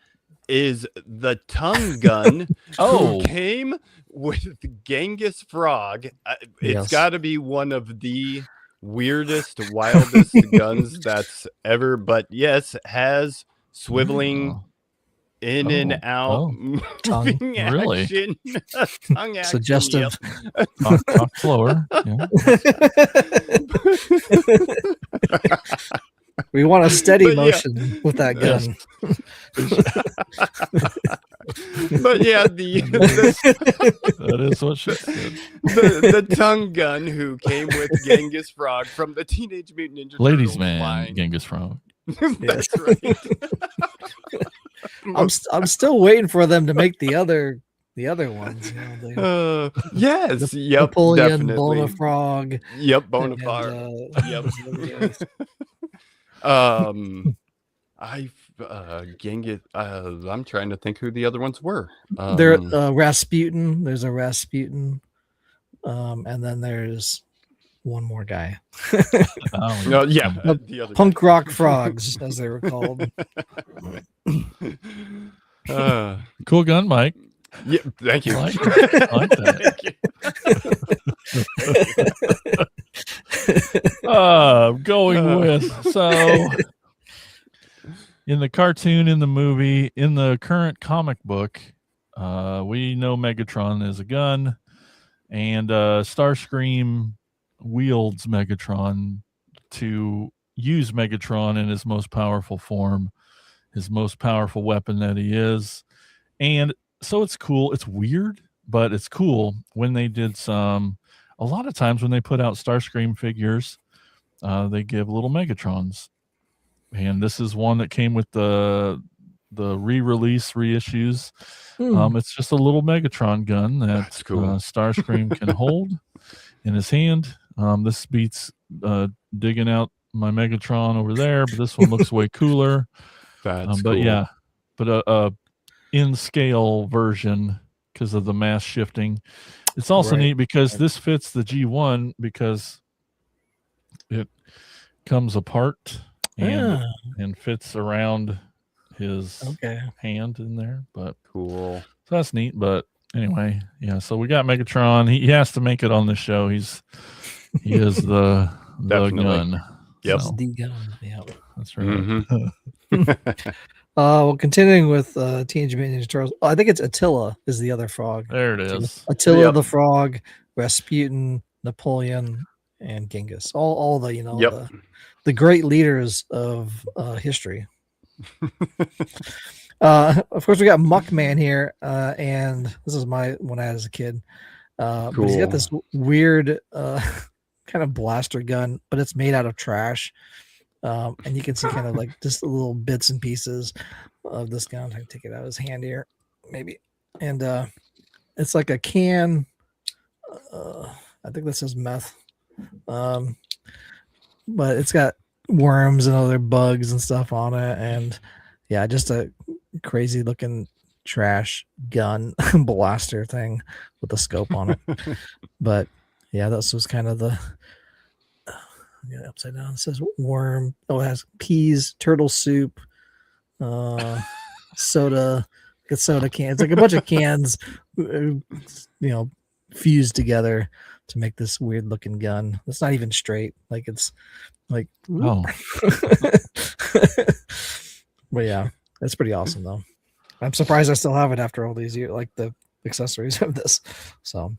is the tongue gun. Oh. Who came with Genghis Frog. It's got to be one of the weirdest, wildest guns that's ever, but yes, has swiveling in and out, tongue. Really? action, tongue action. Suggestive. Yep. Talk slower. Yeah. We want a steady But yeah. motion with that gun. But yeah, That is what she said. the tongue gun who came with Genghis Frog from the Teenage Mutant Ninja Ladies Turtles man, line. Genghis Frog. That's right. I'm still waiting for them to make the other ones. Yes, yep, Napoleon, definitely. Bonafrog. Yep, and, Bonafide. Genghis. I'm trying to think who the other ones were. There, Rasputin. There's a Rasputin, and then there's one more guy. Oh, No, yeah, the other Punk rock frogs, as they were called. cool gun, Mike. Yeah, thank you. I like that. I like that. Going with so in the cartoon, in the movie, in the current comic book, we know Megatron is a gun, and Starscream wields Megatron to use Megatron in his most powerful form, his most powerful weapon that he is. And so it's cool. It's weird, but it's cool when they did a lot of times when they put out Starscream figures, they give little Megatrons. And this is one that came with the re-release reissues. It's just a little Megatron gun that cool. Starscream can hold in his hand. This beats digging out my Megatron over there, but this one looks way cooler. That's but cool. yeah, but in scale version because of the mass shifting. It's also neat because this fits the G1 because it comes apart and fits around his hand in there. But cool. So that's neat. But anyway, yeah. So we got Megatron. He has to make it on this show. He is the gun. Yep. So, The gun. Yep. that's right. Mm-hmm. Well, continuing with Teenage Mutant Ninja Turtles, I think it's Attila is the other frog. There it is. Attila the Frog, Rasputin, Napoleon, and Genghis. All the the great leaders of history. Of course, we got Muckman here, and this is my one I had as a kid. But he's got this weird kind of blaster gun, but it's made out of trash. And you can see kind of like just little bits and pieces of this gun. I can take it out of his hand here, maybe. And it's like a can. I think this is meth. But it's got worms and other bugs and stuff on it. And yeah, just a crazy looking trash gun blaster thing with a scope on it. But yeah, this was kind of the upside down. It says worm. Oh, it has peas, turtle soup, soda. It's soda cans. It's like a bunch of cans, fused together to make this weird looking gun. It's not even straight. Like it's like but yeah, it's pretty awesome though. I'm surprised I still have it after all these years, like the accessories of this. So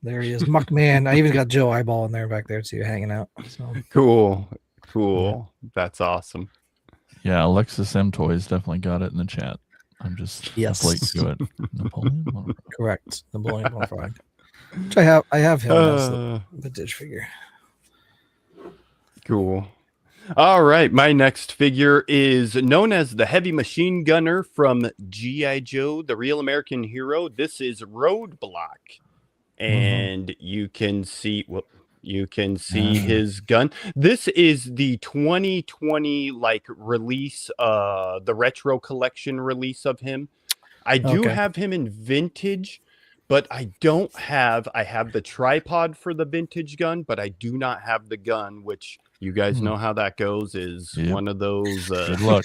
There he is, Muckman. I even got Joe Eyeball in there back there too, hanging out. So Cool. That's awesome. Yeah, Alexis M Toys definitely got it in the chat. I'm just Yes. late to it. Napoleon Bonaparte. correct, the Blowing Bonfire. Which I have him as the vintage figure. Cool. All right, my next figure is known as the Heavy Machine Gunner from G.I. Joe, the Real American Hero. This is Roadblock, and you can see his gun. This is the 2020 release, the retro collection release of him. I do have him in vintage, but I have the tripod for the vintage gun, but I do not have the gun, which you guys know how that goes, is one of those. Good luck.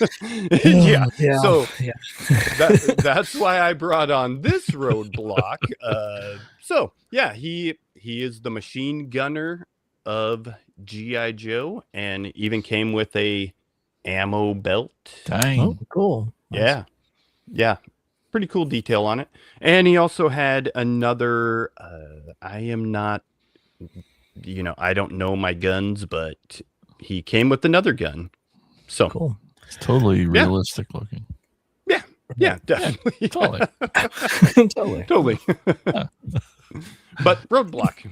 So that's why I brought on this Roadblock. So yeah, he is the machine gunner of G.I. Joe, and even came with a ammo belt. Dang. Oh, cool. Yeah. Yeah. Pretty cool detail on it. And he also had another, I am not, I don't know my guns, but he came with another gun. So Cool. It's totally realistic looking. Yeah, definitely. Totally. Totally. But Roadblock.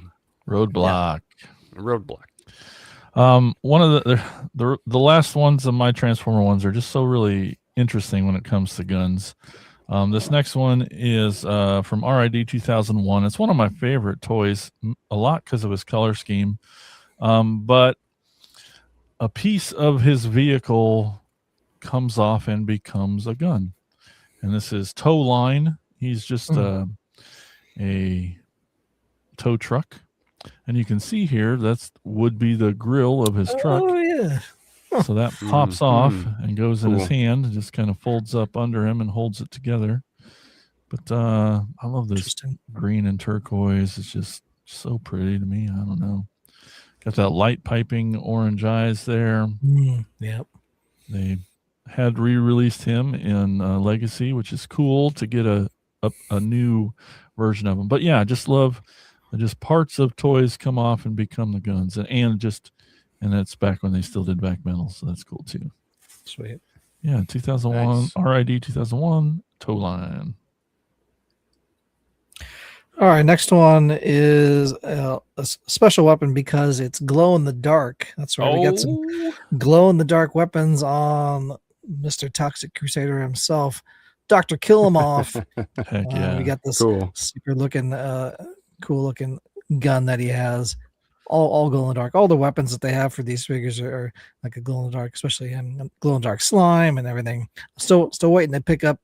One of the last ones of my Transformer ones are just so really interesting when it comes to guns. This next one is from RID 2001. It's one of my favorite toys, a lot because of his color scheme. But a piece of his vehicle comes off and becomes a gun. And this is Tow Line. He's just a tow truck. And you can see here, would be the grill of his truck. Oh, yeah. So that pops off and goes in his hand and just kind of folds up under him and holds it together. But I love this green and turquoise. It's just so pretty to me. I don't know. Got that light piping orange eyes there. Yep. They had re-released him in Legacy, which is cool to get a new version of him. But yeah, I just love just parts of toys come off and become the guns, and that's back when they still did back metal, so that's cool too. Sweet. Yeah, 2001 Nice. RID 2001 Tow Line. All right, next one is a special weapon because it's glow in the dark. That's right. We got some glow in the dark weapons on Mr. Toxic Crusader himself, Dr. Kill 'Em Off. Heck yeah. We got this Cool. super looking, cool looking gun that he has. All glow in the dark. All the weapons that they have for these figures are like a glow in the dark, especially in glow in the dark slime and everything. Still waiting to pick up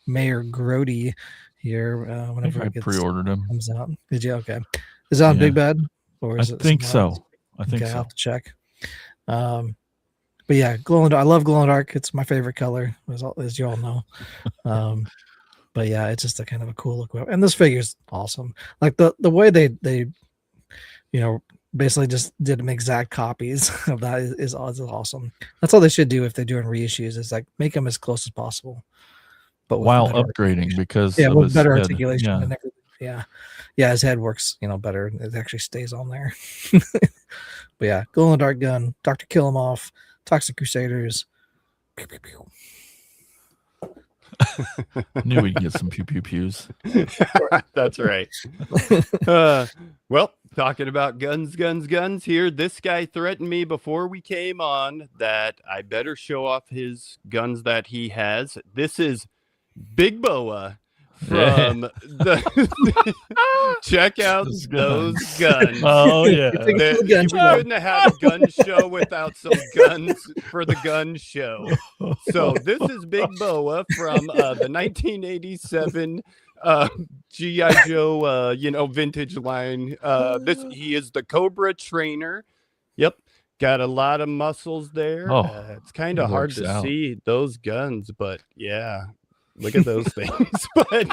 Mayor Grody here whenever I it pre-ordered him. comes out. Did you? Okay. Is it on Big Bad? Or is I it think somewhere else? so. I think Okay, I'll so. have to check. But yeah, glow in the dark. I love glow in the dark. It's my favorite color, as you all know. But yeah, it's just a kind of a cool look. And this figure's awesome. Like the way they basically just did them exact copies of that is awesome. That's all they should do if they're doing reissues, is like make them as close as possible. But with While better, upgrading because with his better head. articulation Yeah. and everything. Yeah, his head works, better. It actually stays on there. But yeah, glow in the dark gun, Dr. Kill 'Em Off, Toxic Crusaders. Pew, pew, pew. Knew we'd get some pew pew pews. That's right. Well, talking about guns here, this guy threatened me before we came on that I better show off his guns that he has. This is Big Boa from the check out those guns. Oh yeah. You couldn't have had a gun show without some guns for the gun show. So this is Big Boa from the 1987 G.I. Joe, vintage line. He is the Cobra trainer. Yep, got a lot of muscles there. It's kind of hard to see those guns, but yeah, look at those things. But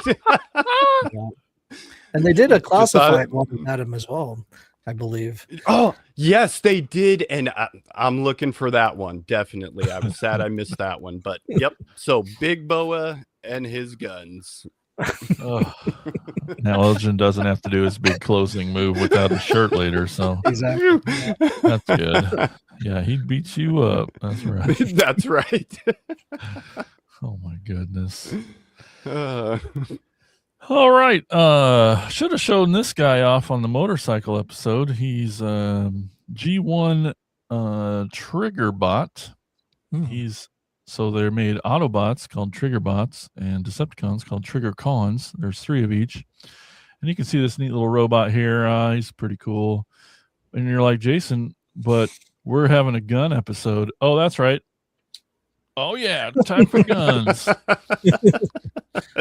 And they did a classified one at him as well, I believe. Oh, yes, they did. And I'm looking for that one. Definitely. I was sad I missed that one. But yep. So Big Boa and his guns. Oh. Now Elgin doesn't have to do his big closing move without a shirt later, so Exactly. that's good. Yeah, he beats you up. That's right. That's right. Oh my goodness. Uh, All right. Should have shown this guy off on the motorcycle episode. He's G1 trigger bot. So they're made Autobots called Trigger Bots and Decepticons called Trigger Cons. There's 3 of each. And you can see this neat little robot here. He's pretty cool. And you're like, Jason, but we're having a gun episode. Oh, that's right. Oh, yeah. Time for guns.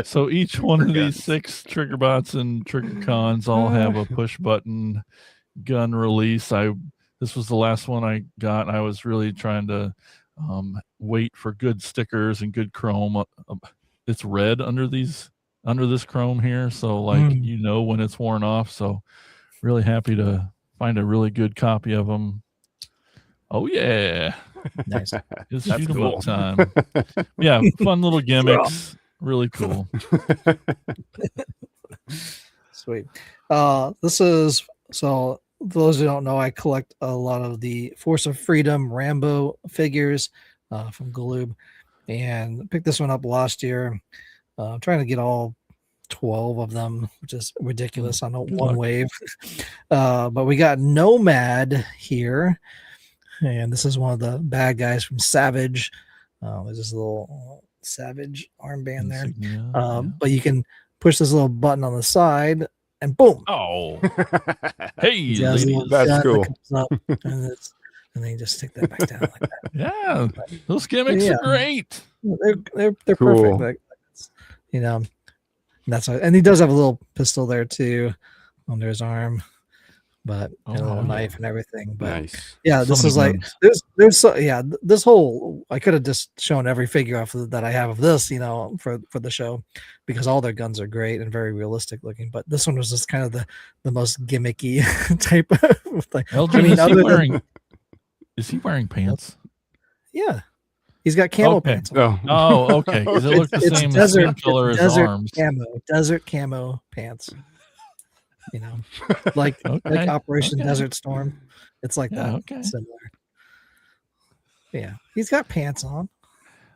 So each one of these 6 Trigger Bots and Trigger Cons all have a push button gun release. This was the last one I got. I was really trying to wait for good stickers and good chrome. It's red under this chrome here, so like when it's worn off. So really happy to find a really good copy of them. Oh yeah, Nice. It's That's shoot 'em cool. up time. Yeah, fun little gimmicks. Really cool. Sweet. This is so. For those who don't know, I collect a lot of the Force of Freedom Rambo figures from Galoob, and picked this one up last year. I'm trying to get all 12 of them, which is ridiculous on one wave. But we got Nomad here, and this is one of the bad guys from Savage. There's this little Savage armband there. But you can push this little button on the side, and boom! Oh, hey, He has a ladies. little That's gun that cool. comes up, and then you just stick that back down like that. Yeah, those gimmicks Yeah. are great. They're Cool. perfect. Like, and that's why, and he does have a little pistol there too under his arm, but and a little yeah. knife and everything. But Nice. yeah, So this many is like guns. this whole I could have just shown every figure off that I have of this, for the show, because all their guns are great and very realistic looking. But this one was just kind of the most gimmicky type of thing. Elgin, is he wearing pants? Yeah, he's got camel Okay. pants on. No. Oh, okay. Because it looked the It's same desert color as desert arms. desert camo pants. Like Okay, Operation okay. Desert Storm. It's like Yeah, that, okay. similar. Yeah, he's got pants on.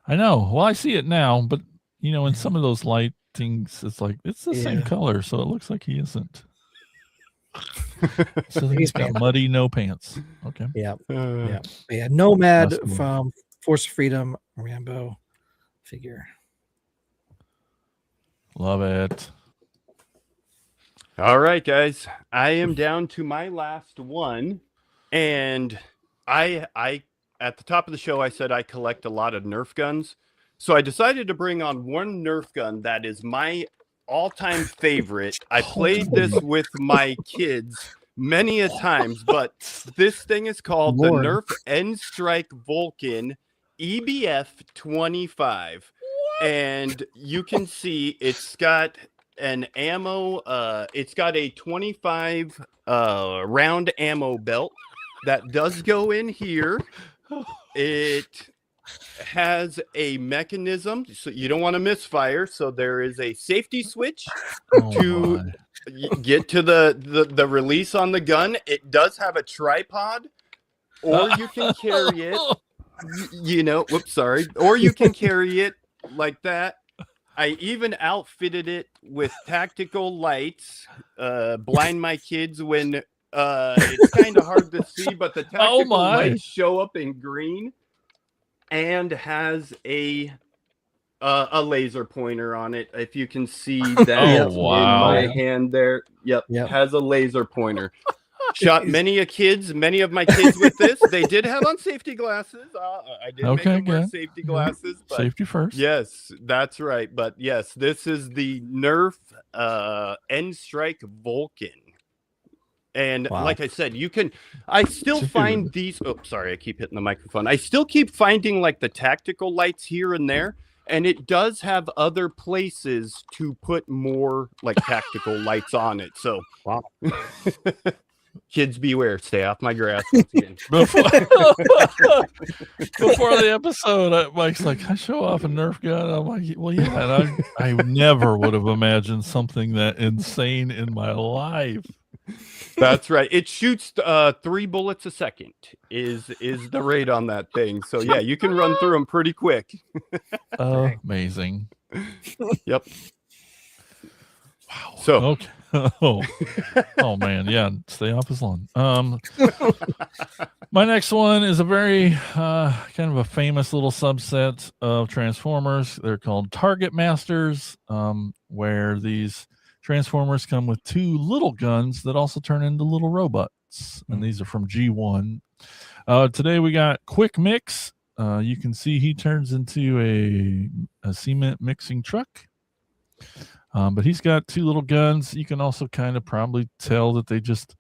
I know. Well, I see it now, but in some of those lightings, it's like it's the same Yeah. color, so it looks like he isn't. So He's he's got pants. muddy, no pants. Okay. Yeah, Uh, yeah, but yeah. Nomad That's cool. from Force of Freedom Rambo figure. Love it. All right, guys. I am down to my last one, and I at the top of the show I said I collect a lot of Nerf guns, so I decided to bring on one Nerf gun that is my all-time favorite. I played this with my kids many a times, but this thing is called Lord. the Nerf N-Strike Vulcan EBF 25, and you can see it's got an ammo. It's got a 25 round ammo belt that does go in here. It has a mechanism, so you don't want to misfire. So there is a safety switch Oh, to my. get to the release on the gun. It does have a tripod, or you can carry it. Whoops, sorry. Or you can carry it like that. I even outfitted it with tactical lights, blind my kids when it's kind of hard to see, but the tactical my. lights show up in green, and has a laser pointer on it. If you can see that Oh, wow. in my hand there. Yep, Yep. has a laser pointer. Shot many of my kids with this. They did have on safety glasses. I did make Okay, them wear good. safety glasses. But Safety first. yes, that's right. But yes, this is the Nerf N-Strike Vulcan. And Wow. like I said, I still find these. Oh, sorry, I keep hitting the microphone. I still keep finding like the tactical lights here and there. And it does have other places to put more like tactical lights on it. So Wow. Kids beware. Stay off my grass once again. Before the episode, Mike's like, I show off a Nerf gun. I'm like, well, yeah. And I never would have imagined something that insane in my life. That's right. It shoots 3 bullets a second is the rate on that thing. So yeah, you can run through them pretty quick. Amazing. Yep. Wow. So okay. Oh man, yeah. Stay off his lawn. My next one is a very kind of a famous little subset of Transformers. They're called Target Masters, where these Transformers come with 2 little guns that also turn into little robots, and these are from G1. Today we got Quick Mix. You can see he turns into a cement mixing truck. But he's got 2 little guns. You can also kind of probably tell that they just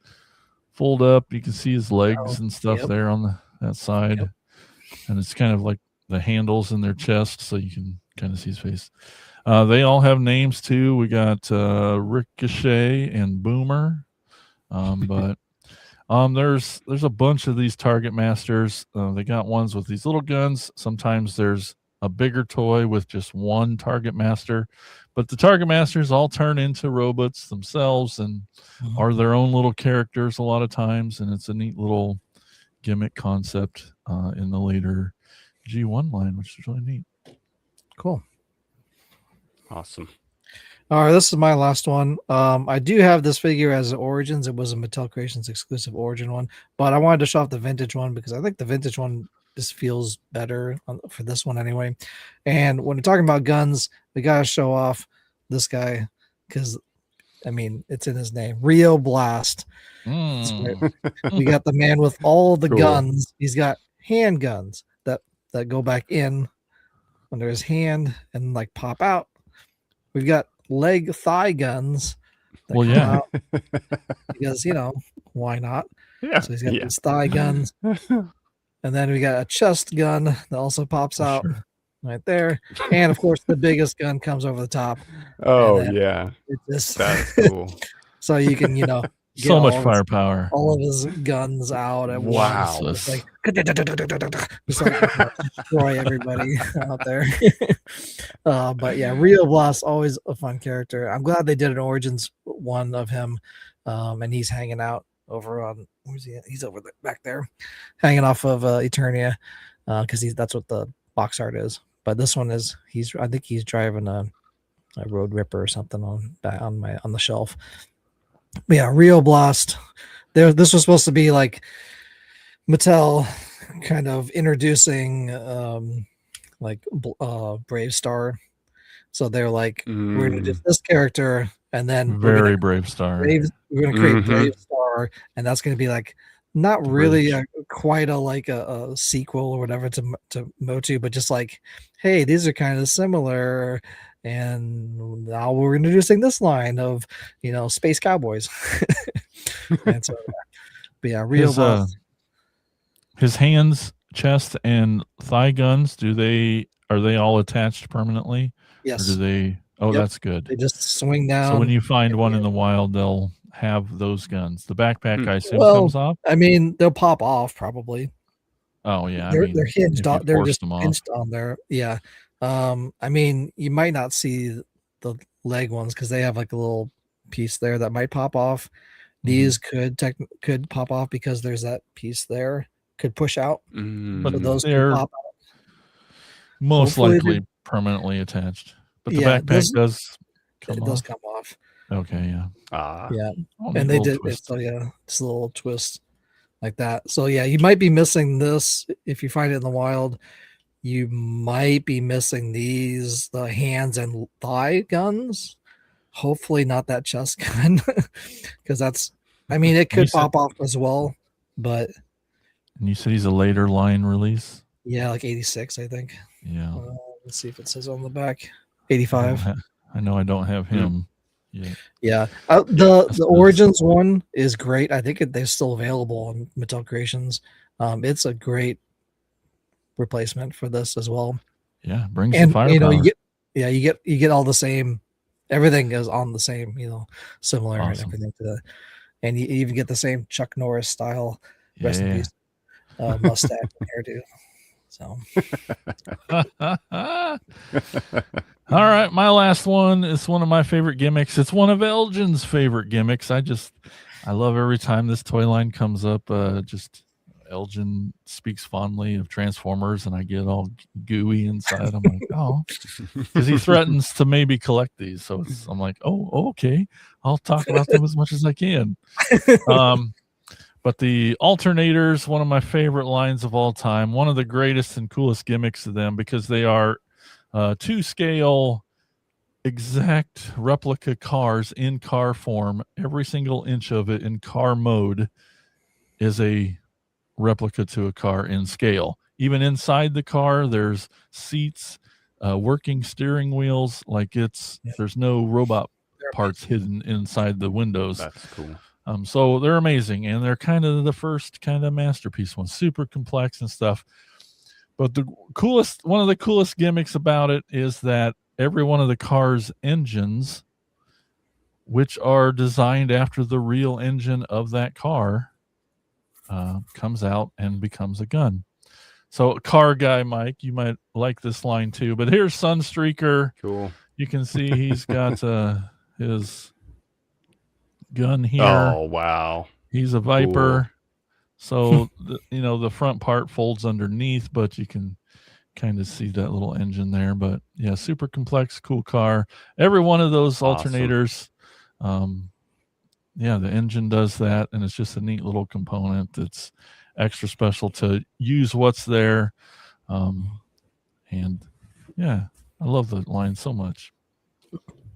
fold up. You can see his legs and stuff there on that side. Yep. And it's kind of like the handles in their chest, so you can kind of see his face. They all have names too. We got Ricochet and Boomer. But there's a bunch of these Target Masters. They got ones with these little guns. Sometimes there's a bigger toy with just one Target Master. But the Target Masters all turn into robots themselves and are their own little characters a lot of times. And it's a neat little gimmick concept in the later G1 line, which is really neat. Cool. Awesome. All right, this is my last one. I do have this figure as Origins. It was a Mattel Creations exclusive Origin one, but I wanted to show off the vintage one because I think the vintage one just feels better for this one anyway. And when we're talking about guns, we got to show off this guy because, I mean, it's in his name, Rio Blast. We got the man with all the guns. He's got handguns that go back in under his hand and like pop out. We've got thigh guns that come out because, you know, why not? Yeah. So he's got these thigh guns. And then we got a chest gun that also pops out right there. And of course, the biggest gun comes over the top. Oh, yeah. That's cool. So you can, you know, get so much firepower. All of his guns out at once. It's like, just like destroy everybody out there. But yeah, Rio Blast, always a fun character. I'm glad they did an Origins one of him. And he's hanging out over on, where's he at? He's over there, back there, hanging off of Eternia, because that's what the box art is. But this one is I think he's driving a Road Ripper or something on the shelf. But yeah, Rio Blast. This was supposed to be like Mattel kind of introducing Brave Star. So they're like, we're gonna do this character, and then Brave Star. We're gonna create Brave Star, and that's gonna be like not really quite a sequel or whatever to Motu, but just like, hey, these are kind of similar. And now we're introducing this line of, you know, space cowboys. And so, but yeah, Rio Blast. His hands, chest, and thigh guns, are they all attached permanently? Yes. Or do they? Oh, that's good. They just swing down. So when you find one in the wild, they'll have those guns. The backpack, I assume, comes off. I mean, they'll pop off probably. Oh yeah, they're hinged on. They're just hinged on there. Yeah. I mean, you might not see the leg ones because they have like a little piece there that might pop off. These could pop off because there's that piece there, could push out. But those they're could pop out. Most likely permanently attached. But the backpack does come off. Okay, yeah. Yeah. And they did it, so yeah, just a little twist like that. So yeah, you might be missing this if you find it in the wild. You might be missing the hands and thigh guns. Hopefully not that chest gun, because it could pop off as well. But and you said he's a later line release. Yeah, like 86, I think. Yeah. Let's see if it says on the back. 85. I know I don't have him. Yeah. The Origins one is great. I think they're still available on Mattel Creations. It's a great replacement for this as well. Yeah, brings the firepower. You know, you get all the same. Everything is on the same, you know, similar and everything to that. And you even get the same Chuck Norris style, rest in Yeah. peace, mustache and hairdo. So, All right, my last one is one of my favorite gimmicks. It's one of Elgin's favorite gimmicks. I love every time this toy line comes up. Just Elgin speaks fondly of Transformers, and I get all gooey inside. I'm like, oh, because he threatens to maybe collect these. So I'm like, oh, okay, I'll talk about them as much as I can. But the alternators, one of my favorite lines of all time, one of the greatest and coolest gimmicks of them, because they are 2-scale exact replica cars in car form. Every single inch of it in car mode is a replica to a car in scale. Even inside the car, there's seats, working steering wheels. Like there's no robot parts hidden inside the windows. That's cool. So they're amazing, and they're kind of the first kind of masterpiece one, super complex and stuff. But one of the coolest gimmicks about it is that every one of the car's engines, which are designed after the real engine of that car, comes out and becomes a gun. So, car guy Mike, you might like this line too. But here's Sunstreaker. Cool. You can see he's got his gun here. Oh, wow. He's a Viper. Cool. So, the front part folds underneath, but you can kind of see that little engine there. But yeah, super complex, cool car. Every one of those alternators, the engine does that, and it's just a neat little component that's extra special to use what's there. And yeah, I love the line so much.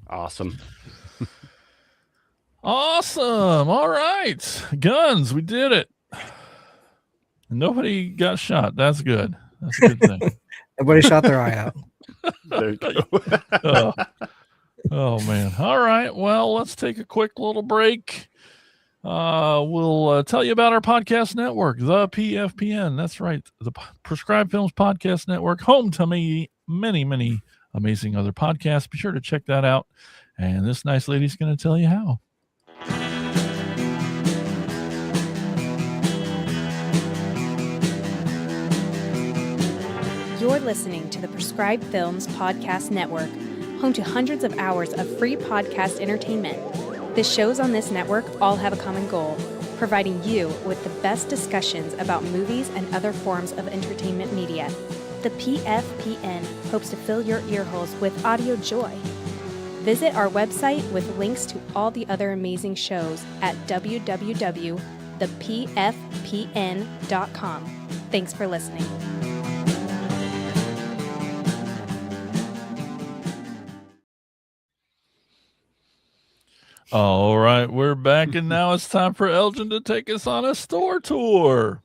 Awesome. Awesome. All right. Guns. We did it. Nobody got shot. That's good. That's a good thing. everybody shot their eye out. There you go. Oh, man. All right. Well, let's take a quick little break. We'll tell you about our podcast network, the PFPN. That's right. The Prescribed Films Podcast Network, home to many, many amazing other podcasts. Be sure to check that out. And this nice lady's going to tell you how. You're listening to the Prescribed Films Podcast Network, home to hundreds of hours of free podcast entertainment. The shows on this network all have a common goal, providing you with the best discussions about movies and other forms of entertainment media. The PFPN hopes to fill your earholes with audio joy. Visit our website with links to all the other amazing shows at www.thepfpn.com. Thanks for listening. All right, we're back, and now it's time for Elgin to take us on a store tour.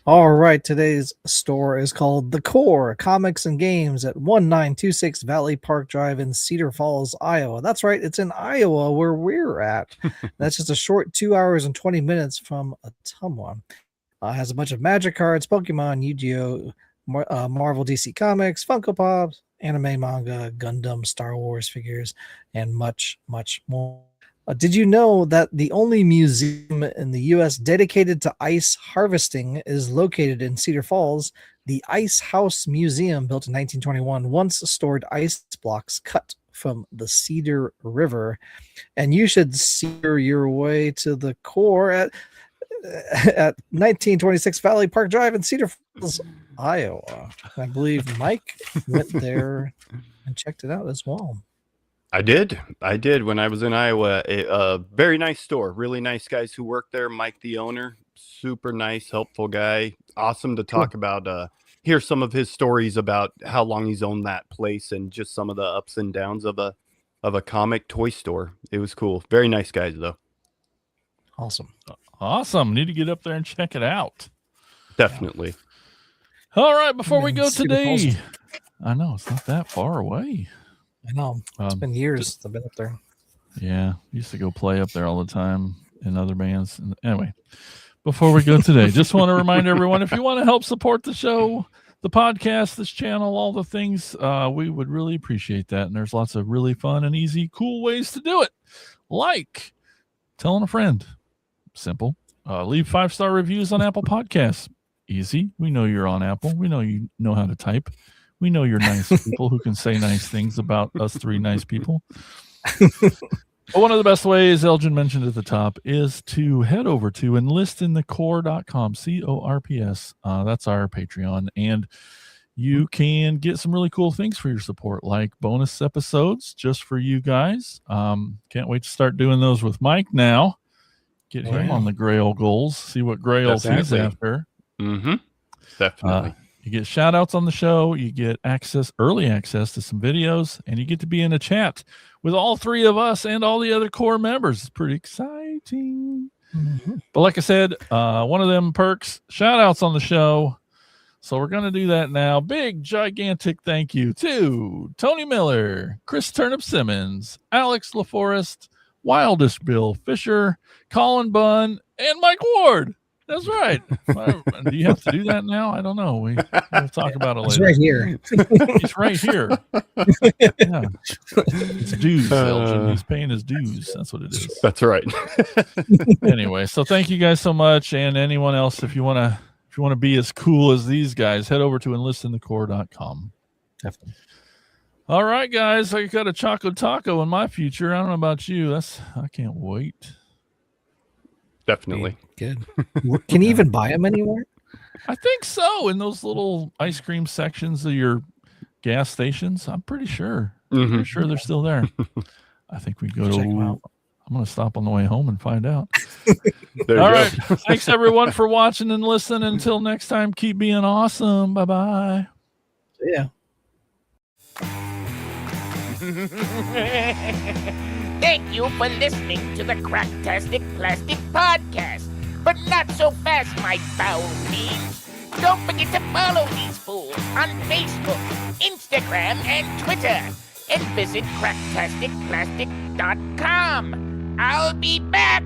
All right, today's store is called The Core Comics and Games at 1926 Valley Park Drive in Cedar Falls, Iowa. That's right, it's in Iowa where we're at. That's just a short 2 hours and 20 minutes from Ottumwa. Has a bunch of Magic cards, Pokemon, Yu-Gi-Oh, Marvel, DC Comics, Funko Pops, anime, manga, Gundam, Star Wars figures, and much, much more. Did you know that the only museum in the U.S. dedicated to ice harvesting is located in Cedar Falls? The Ice House Museum, built in 1921, once stored ice blocks cut from the Cedar River. And you should sear your way to the core at 1926 Valley Park Drive in Cedar Falls, Iowa. I believe Mike went there and checked it out as well. I did when I was in Iowa. A very nice store, really nice guys who work there. Mike, the owner, super nice, helpful guy. Awesome to talk about. Hear some of his stories about how long he's owned that place and just some of the ups and downs of a comic toy store. It was cool. Very nice guys though. Awesome. Need to get up there and check it out. Definitely. All right, before we go Cedar today, Falls. I know it's not that far away. I know. It's been years I've been up there. Yeah, used to go play up there all the time in other bands. Anyway, before we go today, just want to remind everyone, if you want to help support the show, the podcast, this channel, all the things, we would really appreciate that. And there's lots of really fun and easy, cool ways to do it. Like telling a friend. Simple. Leave 5-star reviews on Apple Podcasts. Easy. We know you're on Apple. We know you know how to type. We know you're nice people who can say nice things about us three nice people. But one of the best ways, Elgin mentioned at the top, is to head over to enlistinthecorps.com, CORPS. That's our Patreon. And you can get some really cool things for your support, like bonus episodes just for you guys. Can't wait to start doing those with Mike now. Get him on the Grail goals, see what Grails he's after. Mm-hmm. Definitely. You get shout outs on the show, you get early access to some videos, and you get to be in a chat with all three of us and all the other core members. It's pretty exciting. Mm-hmm. But like I said, one of them perks, shout outs on the show. So we're going to do that now. Big, gigantic thank you to Tony Miller, Chris Turnip Simmons, Alex LaForest, Wildest Bill Fisher, Colin Bunn, and Mike Ward. That's right. Do you have to do that now? I don't know. We'll talk about it later. He's right here. He's right here. Yeah. It's dues, Elgin. He's paying his dues. That's what it is. That's right. Anyway, so thank you guys so much. And anyone else, if you want to be as cool as these guys, head over to enlistinthecorps.com. Definitely. All right, guys. I got a Choco Taco in my future. I don't know about you. I can't wait. Definitely. Good. Can you even buy them anywhere? I think so. In those little ice cream sections of your gas stations, I'm pretty sure. Mm-hmm. Pretty sure they're still there. I think we go to. Check them out. I'm going to stop on the way home and find out. There All you right. go. Thanks everyone for watching and listening. Until next time, keep being awesome. Bye bye. Yeah. Thank you for listening to the Cracktastic Plastic Podcast. But not so fast, my foul fiends. Don't forget to follow these fools on Facebook, Instagram, and Twitter. And visit cracktasticplastic.com. I'll be back.